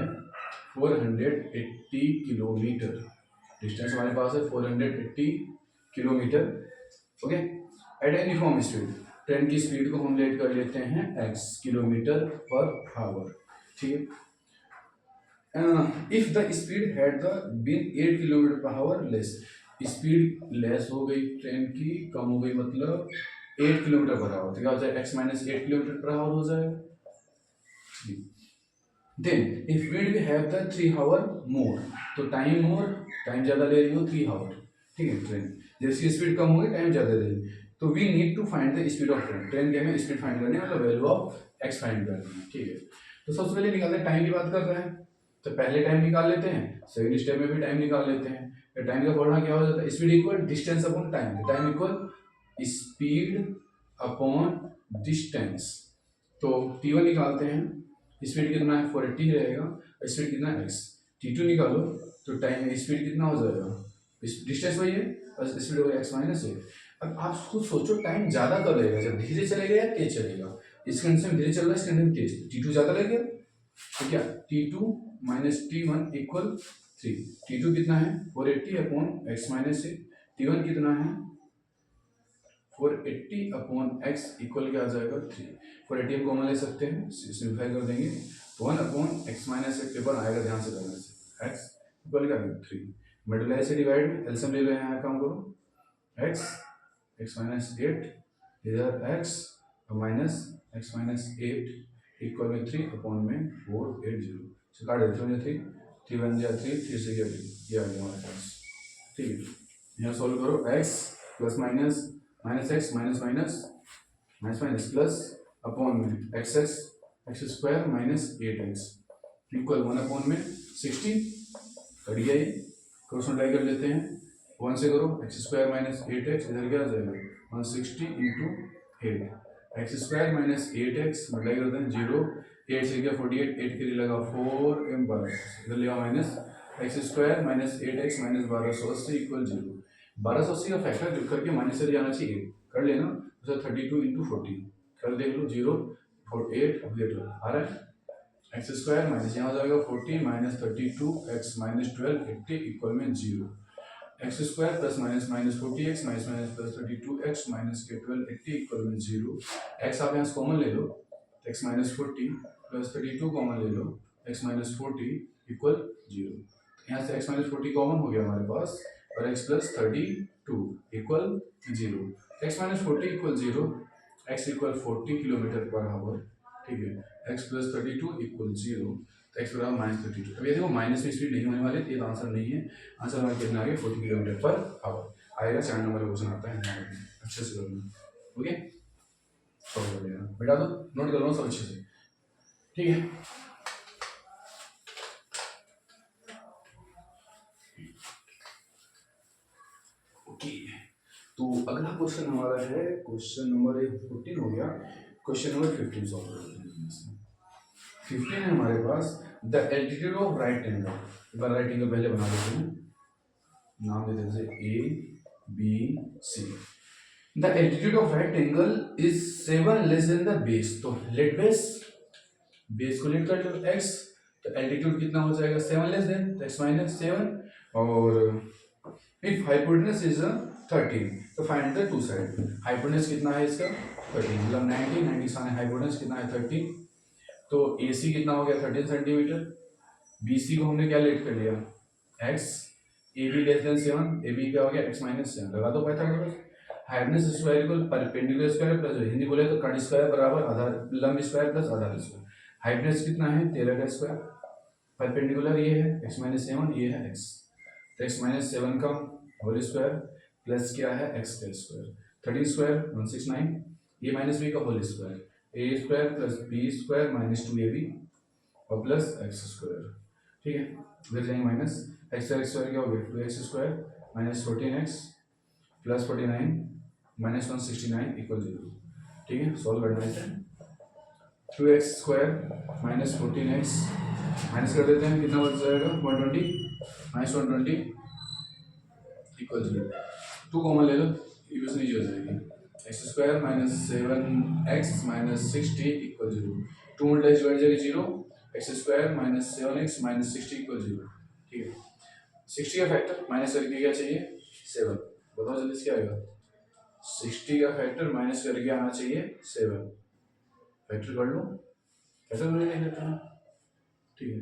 Speaker 1: 480 किलोमीटर, डिस्टेंस हमारे पास है 480 kilometre. Okay, eight uniform speed, train की स्पीड को हम लेट कर लेते हैं x किलोमीटर पर आवर। ठीक है, if the speed had the been 8 kilometre per hour less, speed less हो गई ट्रेन की, कम हो गई मतलब 8 किलोमीटर पर आवर, तो क्या हो जाएगा x minus 8 kilometre per hour हो जाएगा। Then if we have the 3 hour more, तो टाइम मोर, टाइम ज़्यादा ले रही हो 3 आवर। ठीक है, ट्रेन जैसी स्पीड कम होगी टाइम ज़्यादा ले रही, तो we need to find the speed of train, train के हमें स्पीड फाइंड करनी है, मतलब वैल्यू ऑफ x फाइंड करनी है। ठीक है, तो सबसे पहले निकालते हैं, टाइम की बात कर रहे हैं तो पहले टाइम निकाल लेते हैं, सेकंड स्टेप में भी टाइम निकाल लेते हैं। तो टाइम का फॉर्मूला क्या हो जाता है, speed equal distance upon time, time equal speed upon distance. तो t1 निकालते हैं, स्पीड कितना है 480 रहेगा, स्पीड कितना है x, t2 निकालो तो टाइम स्पीड कितना हो जाएगा, डिस्टेंस वही है बस स्पीड हो गया x माइनस 8। अब आप खुद सोचो टाइम ज़्यादा कब लगेगा, जब धीरे चलेगा या तेज चलेगा, इस कंडीशन में धीरे चल रहा है, इस कंडीशन में तेज, t2 ज़्यादा लगेगा, तो क्या t2 minus t1 equal 3, t2 कितना है 480 अपॉन x माइनस 8, t1 कितना है 480 अपॉन x इक्वल क्या आ जाएगा 3, 480 हम कॉमन ले सकते हैं, सिंप्लीफाई कर देंगे, 1 अपॉन x माइनस 8 पेपर आएगा ध्यान से करने से, x इक्वल क्या है 3, मल्टीप्लाई से डिवाइड में एलसीएम ले रहे हैं, काम करो x माइनस 8 इधर x minus x minus 8 equal में 3 अपॉन में 480, से काट देते हैं 3 3 बन गया 3 3 से गया 3, ये आ गया हमारे पास। ठीक है, यहाँ सॉल्व करो x plus minus minus x minus minus minus minus plus upon में x x x square minus 8x equal 1 upon में 60, कट गया ये, क्रॉस मल्टीप्लाई कर लेते हैं, 1 से करो एक्स स्क्वायर माइनस 8x, इधर क्या आ जाएगा 160 into 8, x square minus 8x multiply करते हैं 0, 8 से गया 48, 8 के लिए लगा 4 12, इधर लिया minus x square minus 8x minus 1280 equal 0, 1280 का फैक्टर करके माइनस से जाना चाहिए, कर लेना, तो 32 इंटू 40 कर देख लो 0 8 अपडेट आ रहा है, एक्स स्क्वायर माइनस यहाँ हो जाएगा 40 माइनस 32 एक्स माइनस 12 80 इक्वल में 0, x square plus minus minus 40x minus minus plus 32x minus के 12 80 इक्वल में 0, एक्स आप यहाँ से कॉमन ले लो, एक्स माइनस 40 प्लस 32 कॉमन ले लो, एक्स माइनस 40 इक्वल 0, यहाँ से एक्स माइनस 40 कॉमन हो गया हमारे पास, और x plus 32 equal 0, x minus 40 equal 0, x equal 40 kilometre per hour. ठीक है, x प्लस 32 इक्वल 0, तो x बराबर माइनस 32। अब ये देखो माइनस में स्पीड नहीं होने वाली, तो ये आंसर नहीं है, आंसर हमारा कितना आ गया 40 किलोमीटर पर आवर आएगा। 4 नंबर क्वेश्चन आता है, अच्छे से करना। ओके, सॉल्व कर लेना, बैठा दो, नोट कर लो सब अच्छे से। ठीक है। ओके, तो अगला क्वेश्चन हमारा है क्वेश्चन नंबर 14 हो गया, क्वेश्चन नंबर 15 सॉल्व करते हैं। 15 है हमारे पास, the altitude of right angle, एक बार राइट एंगल पहले बना देते हैं, नाम देते हैं जैसे A B C. The altitude of right angle is 7 less than the base, तो लेट बेस को लेट कर लो x, तो एल्टीट्यूड कितना हो जाएगा 7 लेस देन, तो x माइनस 7, और इफ हाइपोटेनस इज 13, तो find the two side. Hypotenuse कितना है इसका 13, मतलब 90, 90 सामने हाइपोटेनस कितना है 13, तो AC कितना हो गया 13 सेंटीमीटर, BC को हमने क्या लेट कर लिया x, AB less than 7, AB क्या हो गया x माइनस 7, लगा दो Pythagoras. Hypotenuse square equal perpendicular square plus, Hindi बोले तो कर्ण स्क्वायर बराबर आधार लंब स्क्वायर प्लस आधार स्क्वायर। हाइपोटेनस कितना है 13 का स्क्वायर, परपेंडिकुलर ये है x माइनस 7, ये है x, तो x माइनस 7 का होल स्क्वायर प्लस क्या है x का स्क्वायर, 13 स्क्वायर 169, ये माइनस b का whole square, a square plus b square minus 2ab और प्लस x स्क्वायर। ठीक है, इधर जाएंगे माइनस x का स्क्वायर क्या हो गया 2x square minus 14x plus 49 minus 169 equal 0। ठीक है, सॉल्व करना है, 2x square minus 14x minus कर देते हैं, कितना बच जाएगा 120 माइनस 120 इक्वल 0, 2 कॉमन ले लो, इक्वेशन ईजी हो जाएगी, x square minus 7x minus 60 equal 0, 2 multiply बढ़ जाएगी 0, x square minus 7x minus 60 equal 0। ठीक है, 60 का फैक्टर माइनस करके क्या चाहिए 7, बताओ जल्दी से क्या आएगा, 60 का फैक्टर माइनस करके आना चाहिए 7, फैक्टर कर लो, फैक्टर करके लिख देते हैं। ठीक है,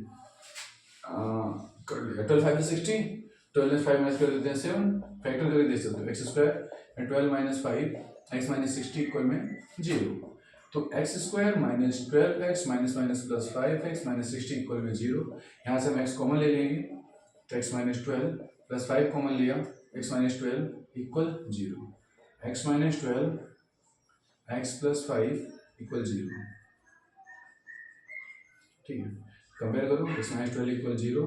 Speaker 1: कर लिया, 12 5 60, 12 में 5 माइनस कर देते हैं 7, फैक्टर करके देख सकते हो x square and 12 minus 5 x minus 60 equal में 0, तो x square minus 12x minus minus plus 5x minus 60 equal में 0, यहाँ से हम x कॉमन ले लेंगे, तो x माइनस 12 प्लस 5 कॉमन लिया, x minus 12 equal 0, x minus 12 x plus 5 equal 0। ठीक है, कंपेयर करो, x minus 12 equal 0,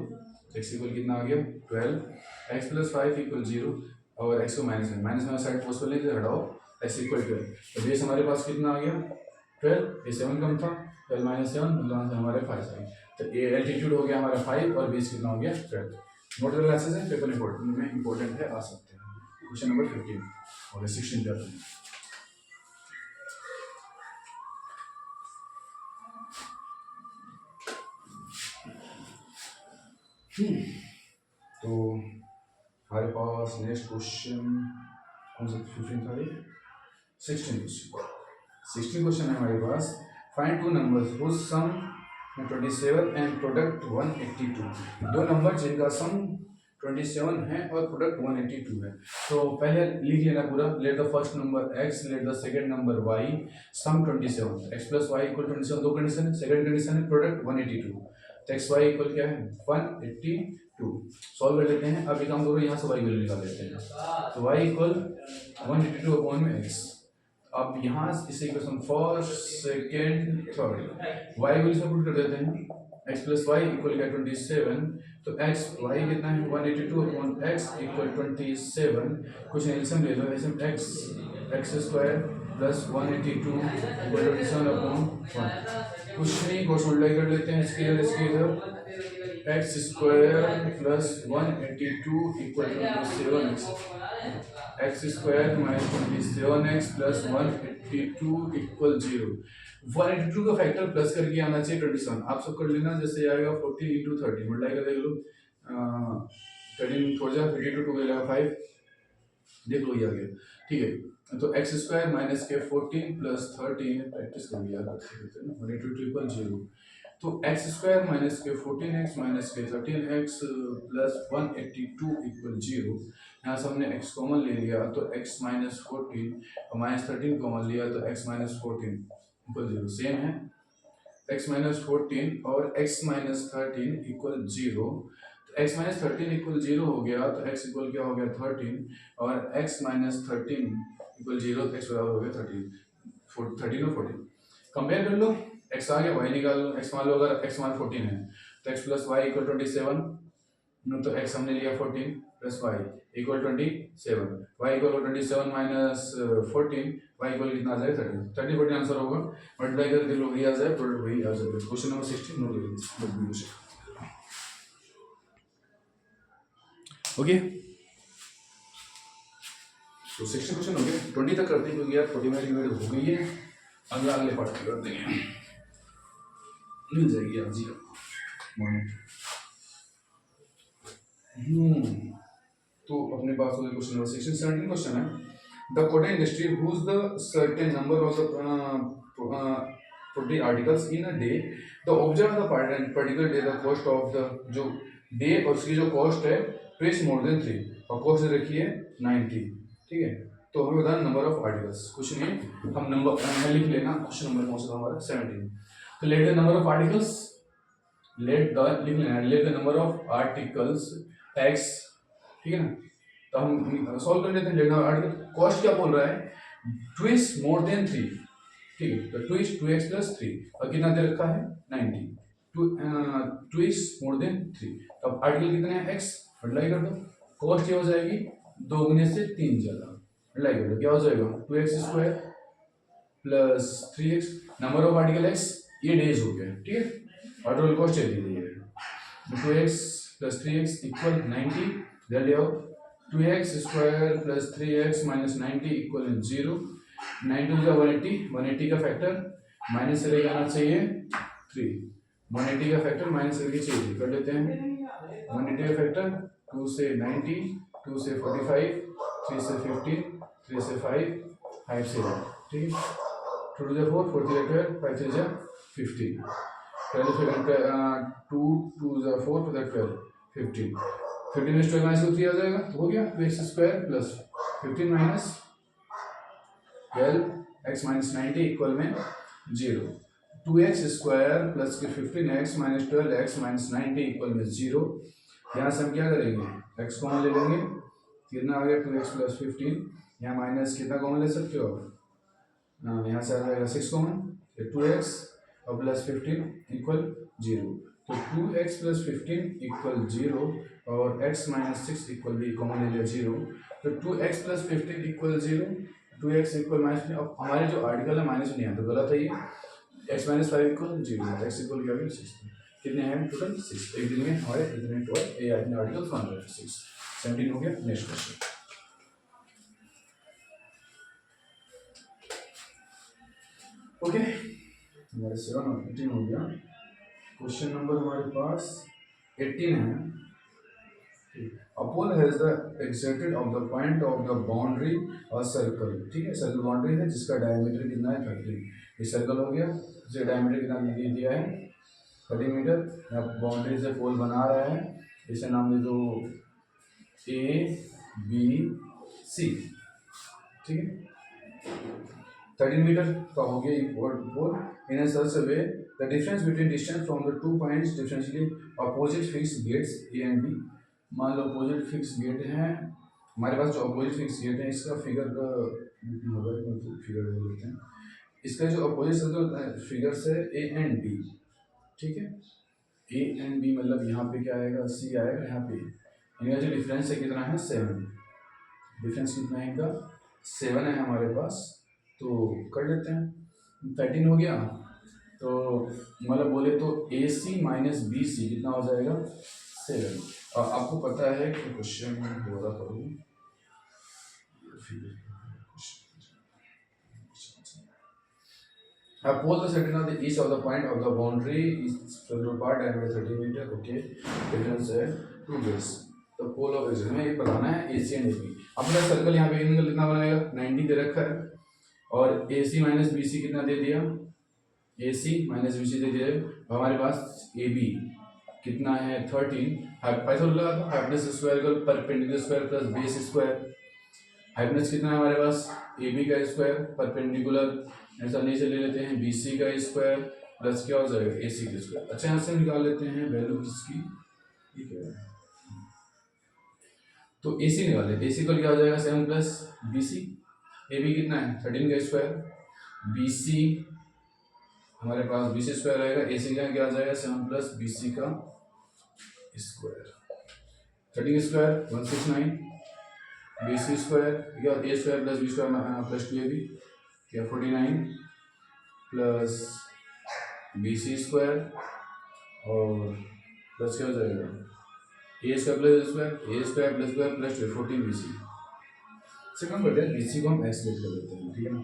Speaker 1: x equal कितना आ गया 12, x प्लस 5 इक्वल 0, और x को माइनस में साइड पॉसिबल नहीं हटाओ, x इक्वल 12, तो बेस हमारे पास कितना आ गया 12, ये 7 कम था, 12 माइनस 7 मतलब हमारे 5 आई, तो ये एल्टीट्यूड हो गया हमारा 5 और बेस कितना हो गया 12। नोट कर क्लासेस है, पेपर इंपॉर्टेंट में इंपॉर्टेंट है, आ सकते हैं। क्वेश्चन नंबर 15 और 16 जाते हैं। तो हमारे पास नेक्स्ट क्वेश्चन कौन सा 15 था, 16 क्वेश्चन है हमारे पास, find two numbers whose sum 27 and product 182, दो नंबर जिनका सम 27 है और प्रोडक्ट 182 है। तो पहले लिख लेना पूरा, let the first number x, let the second number y, sum 27, x plus y equal 27, दो कंडीशन है, सेकंड कंडीशन है प्रोडक्ट 182, तो एक्स वाई इक्वल क्या है 182, सॉल्व कर लेते हैं। अब एक काम करो, यहाँ से वाई वैल्यू निकाल लेते हैं, तो वाई इक्वल 182 अपॉन में एक्स, अब यहाँ इसे equation first second third Y value से पुट कर देते हैं, एक्स प्लस वाई इक्वल क्या 27, तो एक्स वाई कितना है 182 अपॉन एक्स इक्वल 27, कुछ एल्सियम ले लो, एल्सियम x square plus 182 equal 27 upon 1, कुछ नहीं क्रॉस मल्टीप्लाई कर लेते हैं, इसके इधर x square plus 182 equal 27 x square minus 27x plus 182 equal 0, 182 का फैक्टर प्लस करके आना चाहिए 27, आप सब कर लेना, जैसे आएगा 40 इंटू 30 मल्टीप्लाई कर देख लो, 13 थोड़ा सा 52 टू गया 5, देख लो ये आ गया। ठीक है, तो एक्स स्क्वायर माइनस के 14 प्लस 13 प्रैक्टिस कर लिया करते हैं ना, 182 इक्वल 0, तो एक्स स्क्वायर माइनस के 14x माइनस के 13x प्लस 182 इक्वल 0, यहाँ से हमने x कॉमन ले लिया, तो x माइनस 14 और माइनस 13 कॉमन लिया, तो x माइनस 14 इक्वल 0, सेम है, x माइनस 14 और x माइनस 13 इक्वल 0, तो x माइनस 13 इक्वल 0 हो गया, तो x इक्वल क्या हो गया 13 और x माइनस 13 इक्वल 0, तो x बराबर हो गया 13 और 14, कंपेयर कर लो, एक्स आ गया, वाई निकाल लो। एक्स मान लो अगर एक्स मान 14 है तो एक्स प्लस वाई इक्वल 27, तो एक्स हमने लिया 14 plus Y equal 27, Y equal 27 minus 14, Y equal कितना आ जाएगा 30 14 आंसर होगा, मल्टीप्लाई करके लो वही आ जाए, प्रोडक्ट वही आ जाएगा। क्वेश्चन नंबर 16 नोट लीजिए। ओके तो 60 क्वेश्चन हो गए, 20 तक करते हैं क्योंकि यार 40 मिनट की वीडियो हो गई है, अगले पार्ट कर देंगे, मिल जाएगी आज ही मॉर्निंग। तो अपने पास हो गए क्वेश्चन नंबर 16 17 क्वेश्चन है। The cotton industry whose the certain number of the 40 articles in a day, the observe the particular day the cost of the, जो डे और उसकी जो कॉस्ट है ट्वेस मोर देन 3 और कॉस्ट रखी है 90, ठीक है। तो हमें बताना नंबर ऑफ आर्टिकल्स, कुछ नहीं हम नंबर लिख लेना, क्वेश्चन नंबर कौन सा हमारा 17। तो let the number of articles, let the लिख लेना, let the number of articles x, ठीक है ना। तो हम सॉल्व कर लेते हैं। लेट द आर्टिकल, कॉस्ट क्या बोल रहा है, ट्विस मोर देन 3, ठीक है। तो ट्विस 2x प्लस 3 और कितना दे रखा है 90, ट्विस मोर देन 3। अब आर्टिकल कितने हैं x, मल्टीप्लाई कर दो, कॉस्ट क्या हो जाएगी 2 गुने से 3 ज्यादा, मल्टीप्लाई कर दो क्या हो जाएगा 2x square plus 3x, number of article x, ये डेज हो गया, ठीक है। और टोटल कॉस्ट दे दी है 2x प्लस 3x इक्वल 90, जल्दी आओ 2x square plus 3x minus 90 equal 0, 90 का 180, 180 का फैक्टर माइनस करके आना चाहिए 3, 180 का फैक्टर माइनस करके चाहिए, कर लेते हैं 180 का फैक्टर 2 से 90, 2 से 45, 3 से 15, 3 से 5, 5 से 1, ठीक है। 2 to the 4, 4 to the 12, 5 to the 15, 2 to the 4 to the 12, 15, 15 में 12 माइनस 3 आ जाएगा, हो गया 2x square plus 15 minus 12 x minus 90 equal में 0, 2x स्क्वायर प्लस के 15x minus 12x minus 90 equal में 0। यहाँ से हम क्या करेंगे x कॉमन ले लेंगे, कितना आ गया 2x प्लस 15, यहाँ माइनस कितना कॉमन ले सकते हो आप, यहाँ से आ जाएगा 6 कॉमन, 2x और प्लस 15 इक्वल 0, तो 2x प्लस 15 इक्वल 0 और x माइनस 6 इक्वल भी कॉमन ले लिया 0, तो 2x plus 15 equal 0, 2x equal minus, अब हमारे जो आर्टिकल है माइनस नहीं है तो गलत है ये, x minus 5 equal 0, x equal क्या है 6, कितने हैं टोटल 6, एक दिन में हमारे इतने टोटल ए आर्टिकल 106, 17 हो गया। नेक्स्ट क्वेश्चन, ओके हमारे 7 और 18 हो गया। क्वेश्चन नंबर हमारे पास 18 है, a pole has the exerted of the point of the boundary a circle, ठीक है, सर्कल बाउंड्री है जिसका डायमीटर कितना है 30, ये सर्कल हो गया, इसका डायमीटर कितना दे दिया है 30 मीटर, यहाँ बाउंड्री से पोल बना रहा है, इसे नाम दे दो ABC, ठीक है। 30 मीटर का हो गया ये पोल, in such way the difference between distance from the 2 points differentially opposite fix gates A and B. मान लो अपोजिट फिक्स गेट है हमारे पास, जो अपोजिट फिक्स गेट है इसका फिगर होगा, फिगर दे देते हैं, इसका जो अपोजिट सर्कल फिगर्स है ए एंड बी, ठीक है, ए एंड बी मतलब यहाँ पे क्या आएगा सी आएगा, यहाँ पे इनका जो डिफरेंस है कितना है 7, डिफरेंस कितना है इनका 7 है हमारे पास, तो कर लेते हैं 13 हो गया, तो मतलब बोले तो ए सी माइनस बी सी कितना हो जाएगा 7। और आपको पता है कि क्वेश्चन दोबारा करूँ, pole the center of the east of the point of the boundary is circular part diameter 30 meter, okay, difference है 2 base, तो पोल ऑफ एक्सिस में ये बताना है AC एंड AB। अपना सर्कल यहाँ पे एंगल कितना बनाएगा 90 दे रखा है, और AC माइनस BC कितना दे दिया, AC माइनस BC दे दिया, हमारे पास AB कितना है 13, हाइपोटेन्यूज लगा दो, हाइपोटेन्यूज स्क्वायर का perpendicular square plus base square, hypotenuse कितना है हमारे पास AB का स्क्वायर परपेंडिकुलर, ऐसा नीचे ले लेते हैं BC का स्क्वायर प्लस क्या हो जाएगा AC का स्क्वायर। अच्छा यहाँ से निकाल लेते हैं वैल्यू किसकी, ठीक है, तो AC निकाल लेते हैं, AC को क्या हो जाएगा 7 प्लस BC, AB कितना है 13 का स्क्वायर, BC हमारे पास बी सी स्क्वायर रहेगा, ए सी क्या आ जाएगा 7 प्लस बी सी का square, 13 square 169, B C square या A square plus B square plus 2ab क्या 49 प्लस बी सी स्क्वायर और प्लस क्या हो जाएगा A square plus plus 14 B C से कम करते हैं, बी सी को हम एक्स लेट कर देते हैं, ठीक है ना,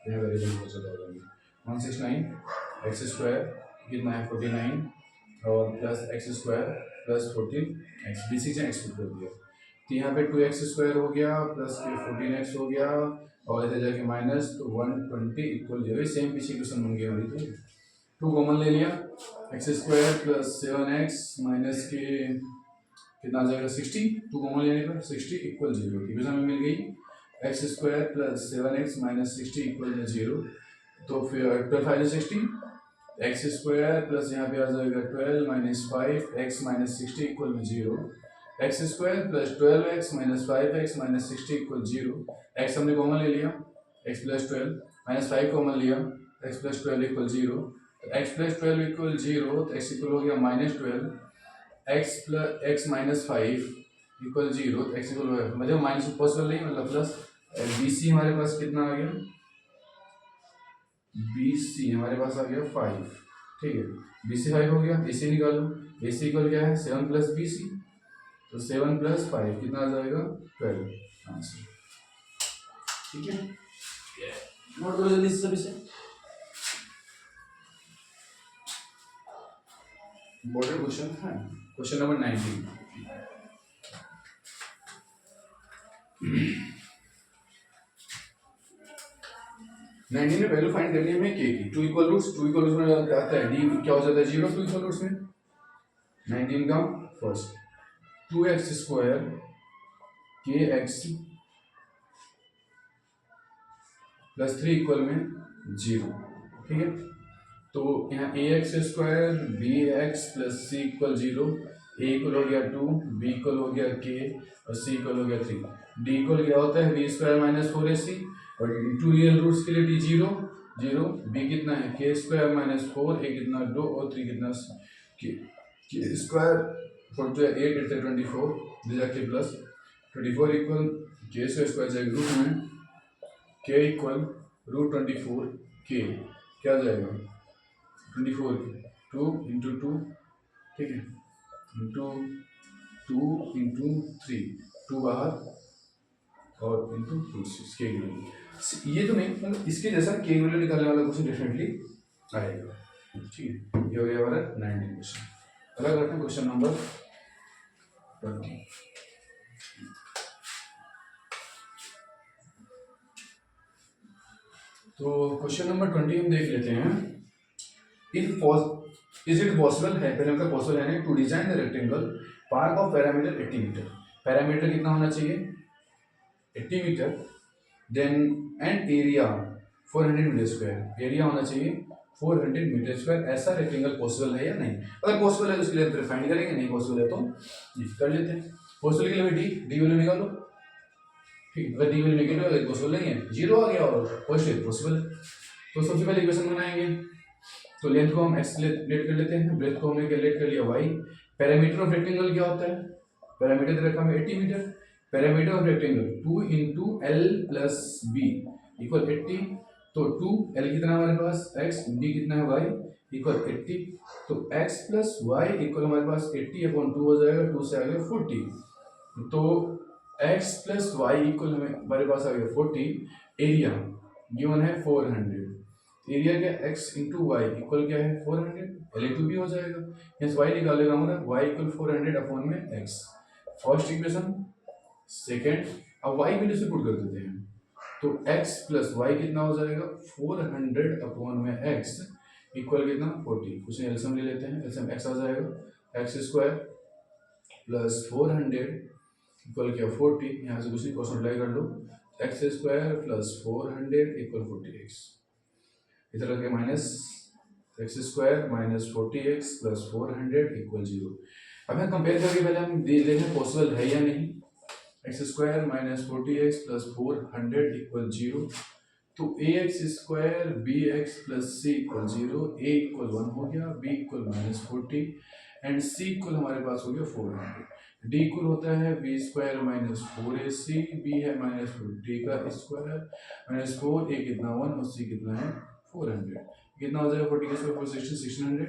Speaker 1: यहाँ वेरिएबल हो जाता होगा 169 एक्स स्क्वायर कितना है 49 और plus X square plus 14 X, B C से एक्स पुट कर दिया, तो यहाँ पे 2x स्क्वायर हो गया प्लस 14x हो गया और इधर जाके माइनस, तो 120 इक्वल 0, सेम पीछे क्वेश्चन बन गया हमारी, तो 2 कॉमन ले लिया, x square plus 7x minus के कितना आ जाएगा 60, 2 कॉमन लेने पर 60 इक्वल 0, इक्वेशन में मिल गई x square plus 7x minus 60 equal 0, तो फिर 12 फाइव 60 एक्स स्क्वायर प्लस यहाँ पे आ जाएगा 12 minus 5x minus 60 equal 0, x square plus 12x minus 5x minus 60 equal 0, x हमने कॉमन ले लिया x प्लस 12 माइनस 5 कॉमन लिया x प्लस 12 इक्वल 0, तो x प्लस 12 इक्वल 0, तो x इक्वल हो गया minus 12, x plus x minus 5 equal 0, तो x equal हो गया मतलब माइनस पॉसिबल नहीं मतलब प्लस, बी सी हमारे पास कितना आ गया, बी सी हमारे पास आ गया 5, ठीक है, बी सी 5 हो गया, ए सी निकालो, ए सी इक्वल क्या है 7 प्लस बी सी, तो 7 प्लस 5 कितना आ जाएगा 12 आंसर, ठीक है, नोट करो जल्दी से सभी से, इम्पोर्टेंट क्वेश्चन है, क्वेश्चन नंबर 19 19 में वैल्यू फाइंड करनी है हमें के की, 2 इक्वल रूट्स में आता है डी क्या हो जाता है 0 2 इक्वल रूट्स में, 19 का फर्स्ट 2x स्क्वायर के एक्स प्लस 3 इक्वल में 0, ठीक है, तो यहाँ a x square b x plus C equal 0, a equal हो गया 2, बी इक्वल हो गया के और सी इक्वल हो गया 3, डी इक्वल क्या होता है बी स्क्वायर माइनस 4ac और 2 रियल रूट्स के लिए डी 0 0, बी कितना है के स्क्वायर माइनस 4, ए कितना 2 और 3 कितना के स्क्वायर 4 जो है 8 इट्स 24 डिडक्टिव प्लस 24 इक्वल के स्क्वायर जाएगा रूट में के इक्वल रूट 24 के क्या जाएगा 24 2 इंटू 2, ठीक है, इंटू 2 इंटू 3 2 बाहर और इंटू 2 के ये तो नहीं मतलब इसके जैसा के वैल्यू निकालने वाला क्वेश्चन डेफिनेटली आएगा, ठीक है, ये हो गया हमारा 19 क्वेश्चन। अगला करते हैं क्वेश्चन नंबर 20, तो क्वेश्चन नंबर 20 हम देख लेते हैं, इज इट पॉसिबल है, पहले मतलब पॉसिबल है to design the rectangle park of parameter 80 metre, parameter कितना होना चाहिए 80 metre, then and area 400 metre square, area होना चाहिए 400 मीटर स्क्वायर, ऐसा रेक्टेंगल पॉसिबल है या नहीं, अगर पॉसिबल है तो उसके लिए फाइंड करेंगे, नहीं पॉसिबल है तो कर लेते हैं, पॉसिबल के लिए डी वैल्यू निकालो, ठीक, अगर डी वैल्यू नेगेटिव है पॉसिबल नहीं है, 0 आ गया और पॉजिटिव पॉसिबल, तो सबसे पहले इक्वेशन बनाएंगे, तो लेंथ को हम x लेट कर लेते हैं, ब्रेथ को हमने कैलकुलेट कर लिया y, पैरामीटर ऑफ रेक्टेंगल क्या होता है, पैरामीटर दे रखा है 80 metre, parameter of rectangle 2 into L plus B equal 80, तो 2 एल कितना है हमारे पास x, b कितना है y इक्वल 80, तो x प्लस y इक्वल हमारे पास 80 अपॉन 2 हो जाएगा, 2 से आ गया 40, तो x प्लस y इक्वल हमारे पास आ गया 40, एरिया गिवन है 400, एरिया क्या x इंटू वाई इक्वल क्या है 400, एल इंटू बी हो जाएगा, यस y निकालेगा हमारा y इक्वल 400 अपॉन में x, फर्स्ट इक्वेशन, सेकेंड, अब y वैल्यू से पुट कर देते हैं, तो x प्लस वाई कितना हो जाएगा 400 अपॉन में x इक्वल कितना 40, कुछ एलसीएम ले लेते हैं, एलसीएम x आ जाएगा x स्क्वायर प्लस 400 इक्वल क्या 40, यहाँ से कुछ क्रॉस मल्टीप्लाई कर लो, x square plus 400 equal 40x, इधर रखे minus x square minus 40x plus 400 equal 0, अब हम कंपेयर करके पहले हम देखें पॉसिबल है या नहीं, X square minus 40x plus 400 equal 0, तो ax² bx plus C equal 0, a equal 1 हो गया, b equal -40 and c equal हमारे पास हो गया 400। d इक्वल होता है b² माइनस 4ac, b है -40 का स्क्वायर माइनस 4, a कितना 1 और c कितना है 400। कितना हो जाएगा 40 का स्क्वायर 1600,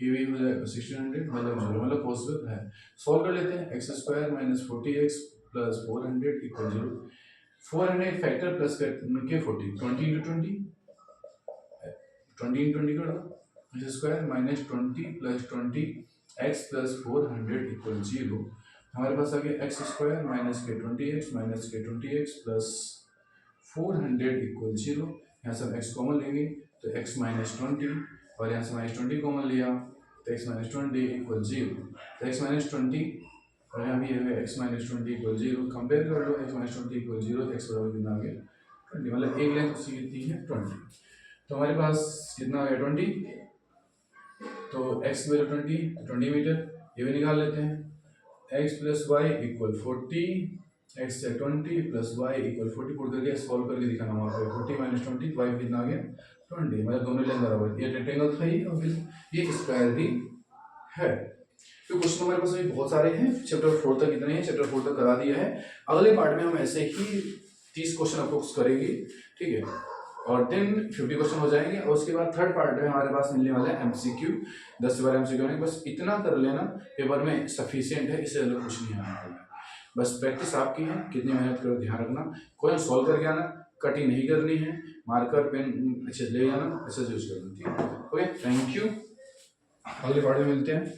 Speaker 1: ये भी हो जाएगा 1600 मतलब 0 मतलब पॉसिबल है। सॉल्व कर लेते हैं। x² minus 40x plus 400 equal 0। 400 factor plus करके 40, 20 इंटू 20, 20 इंटू 20 कर दो। X square minus 20 plus 20 x plus 400 equal 0। हमारे पास आ गया x² माइनस के 20x माइनस के 20x प्लस 400 इक्वल 0। यहाँ से हम x कॉमन लेंगे तो x माइनस 20 और यहाँ से माइनस 20 कॉमन लिया तो x माइनस 20 इक्वल 0। तो x माइनस 20 और यहाँ भी है x माइनस 20 इक्वल 0। कंपेयर कर लो x माइनस 20 इक्वल 0, x बराबर कितना आ गया 20, मतलब एक लेंथ उसकी कितनी है 20। तो हमारे पास कितना आ गया 20, तो x की वैल्यू 20 मीटर, ये भी निकाल लेते हैं। x plus Y equal 40, x से 20 प्लस वाई इक्वल 40 पुट करके सॉल्व करके दिखाना वहाँ पे 40 माइनस 20 वाई कितना आ गया 20, मतलब दोनों लेंथ बराबर। ये रेक्टेंगल था ही और फिर ये स्क्वायर भी है। तो क्वेश्चन हमारे पास अभी बहुत सारे हैं, चैप्टर 4 तक इतने हैं, चैप्टर 4 तक करा दिया है। अगले पार्ट में हम ऐसे ही 30 क्वेश्चन अप्रोक्स करेंगे, ठीक है, और देन 50 क्वेश्चन हो जाएंगे। और उसके बाद थर्ड पार्ट में हमारे पास मिलने वाला है एमसीक्यू, 10 से 12 एमसीक्यू है। बस इतना कर लेना पेपर में सफिशिएंट है, इससे अलग कुछ नहीं आना है। बस प्रैक्टिस आपकी है, कितनी मेहनत करो ध्यान रखना। क्वेश्चन सॉल्व करके आना, कटिंग नहीं करनी है, मार्कर पेन अच्छे से ले जाना, अच्छे से यूज करना, ठीक है। ओके, थैंक यू, अगले पार्ट में मिलते हैं।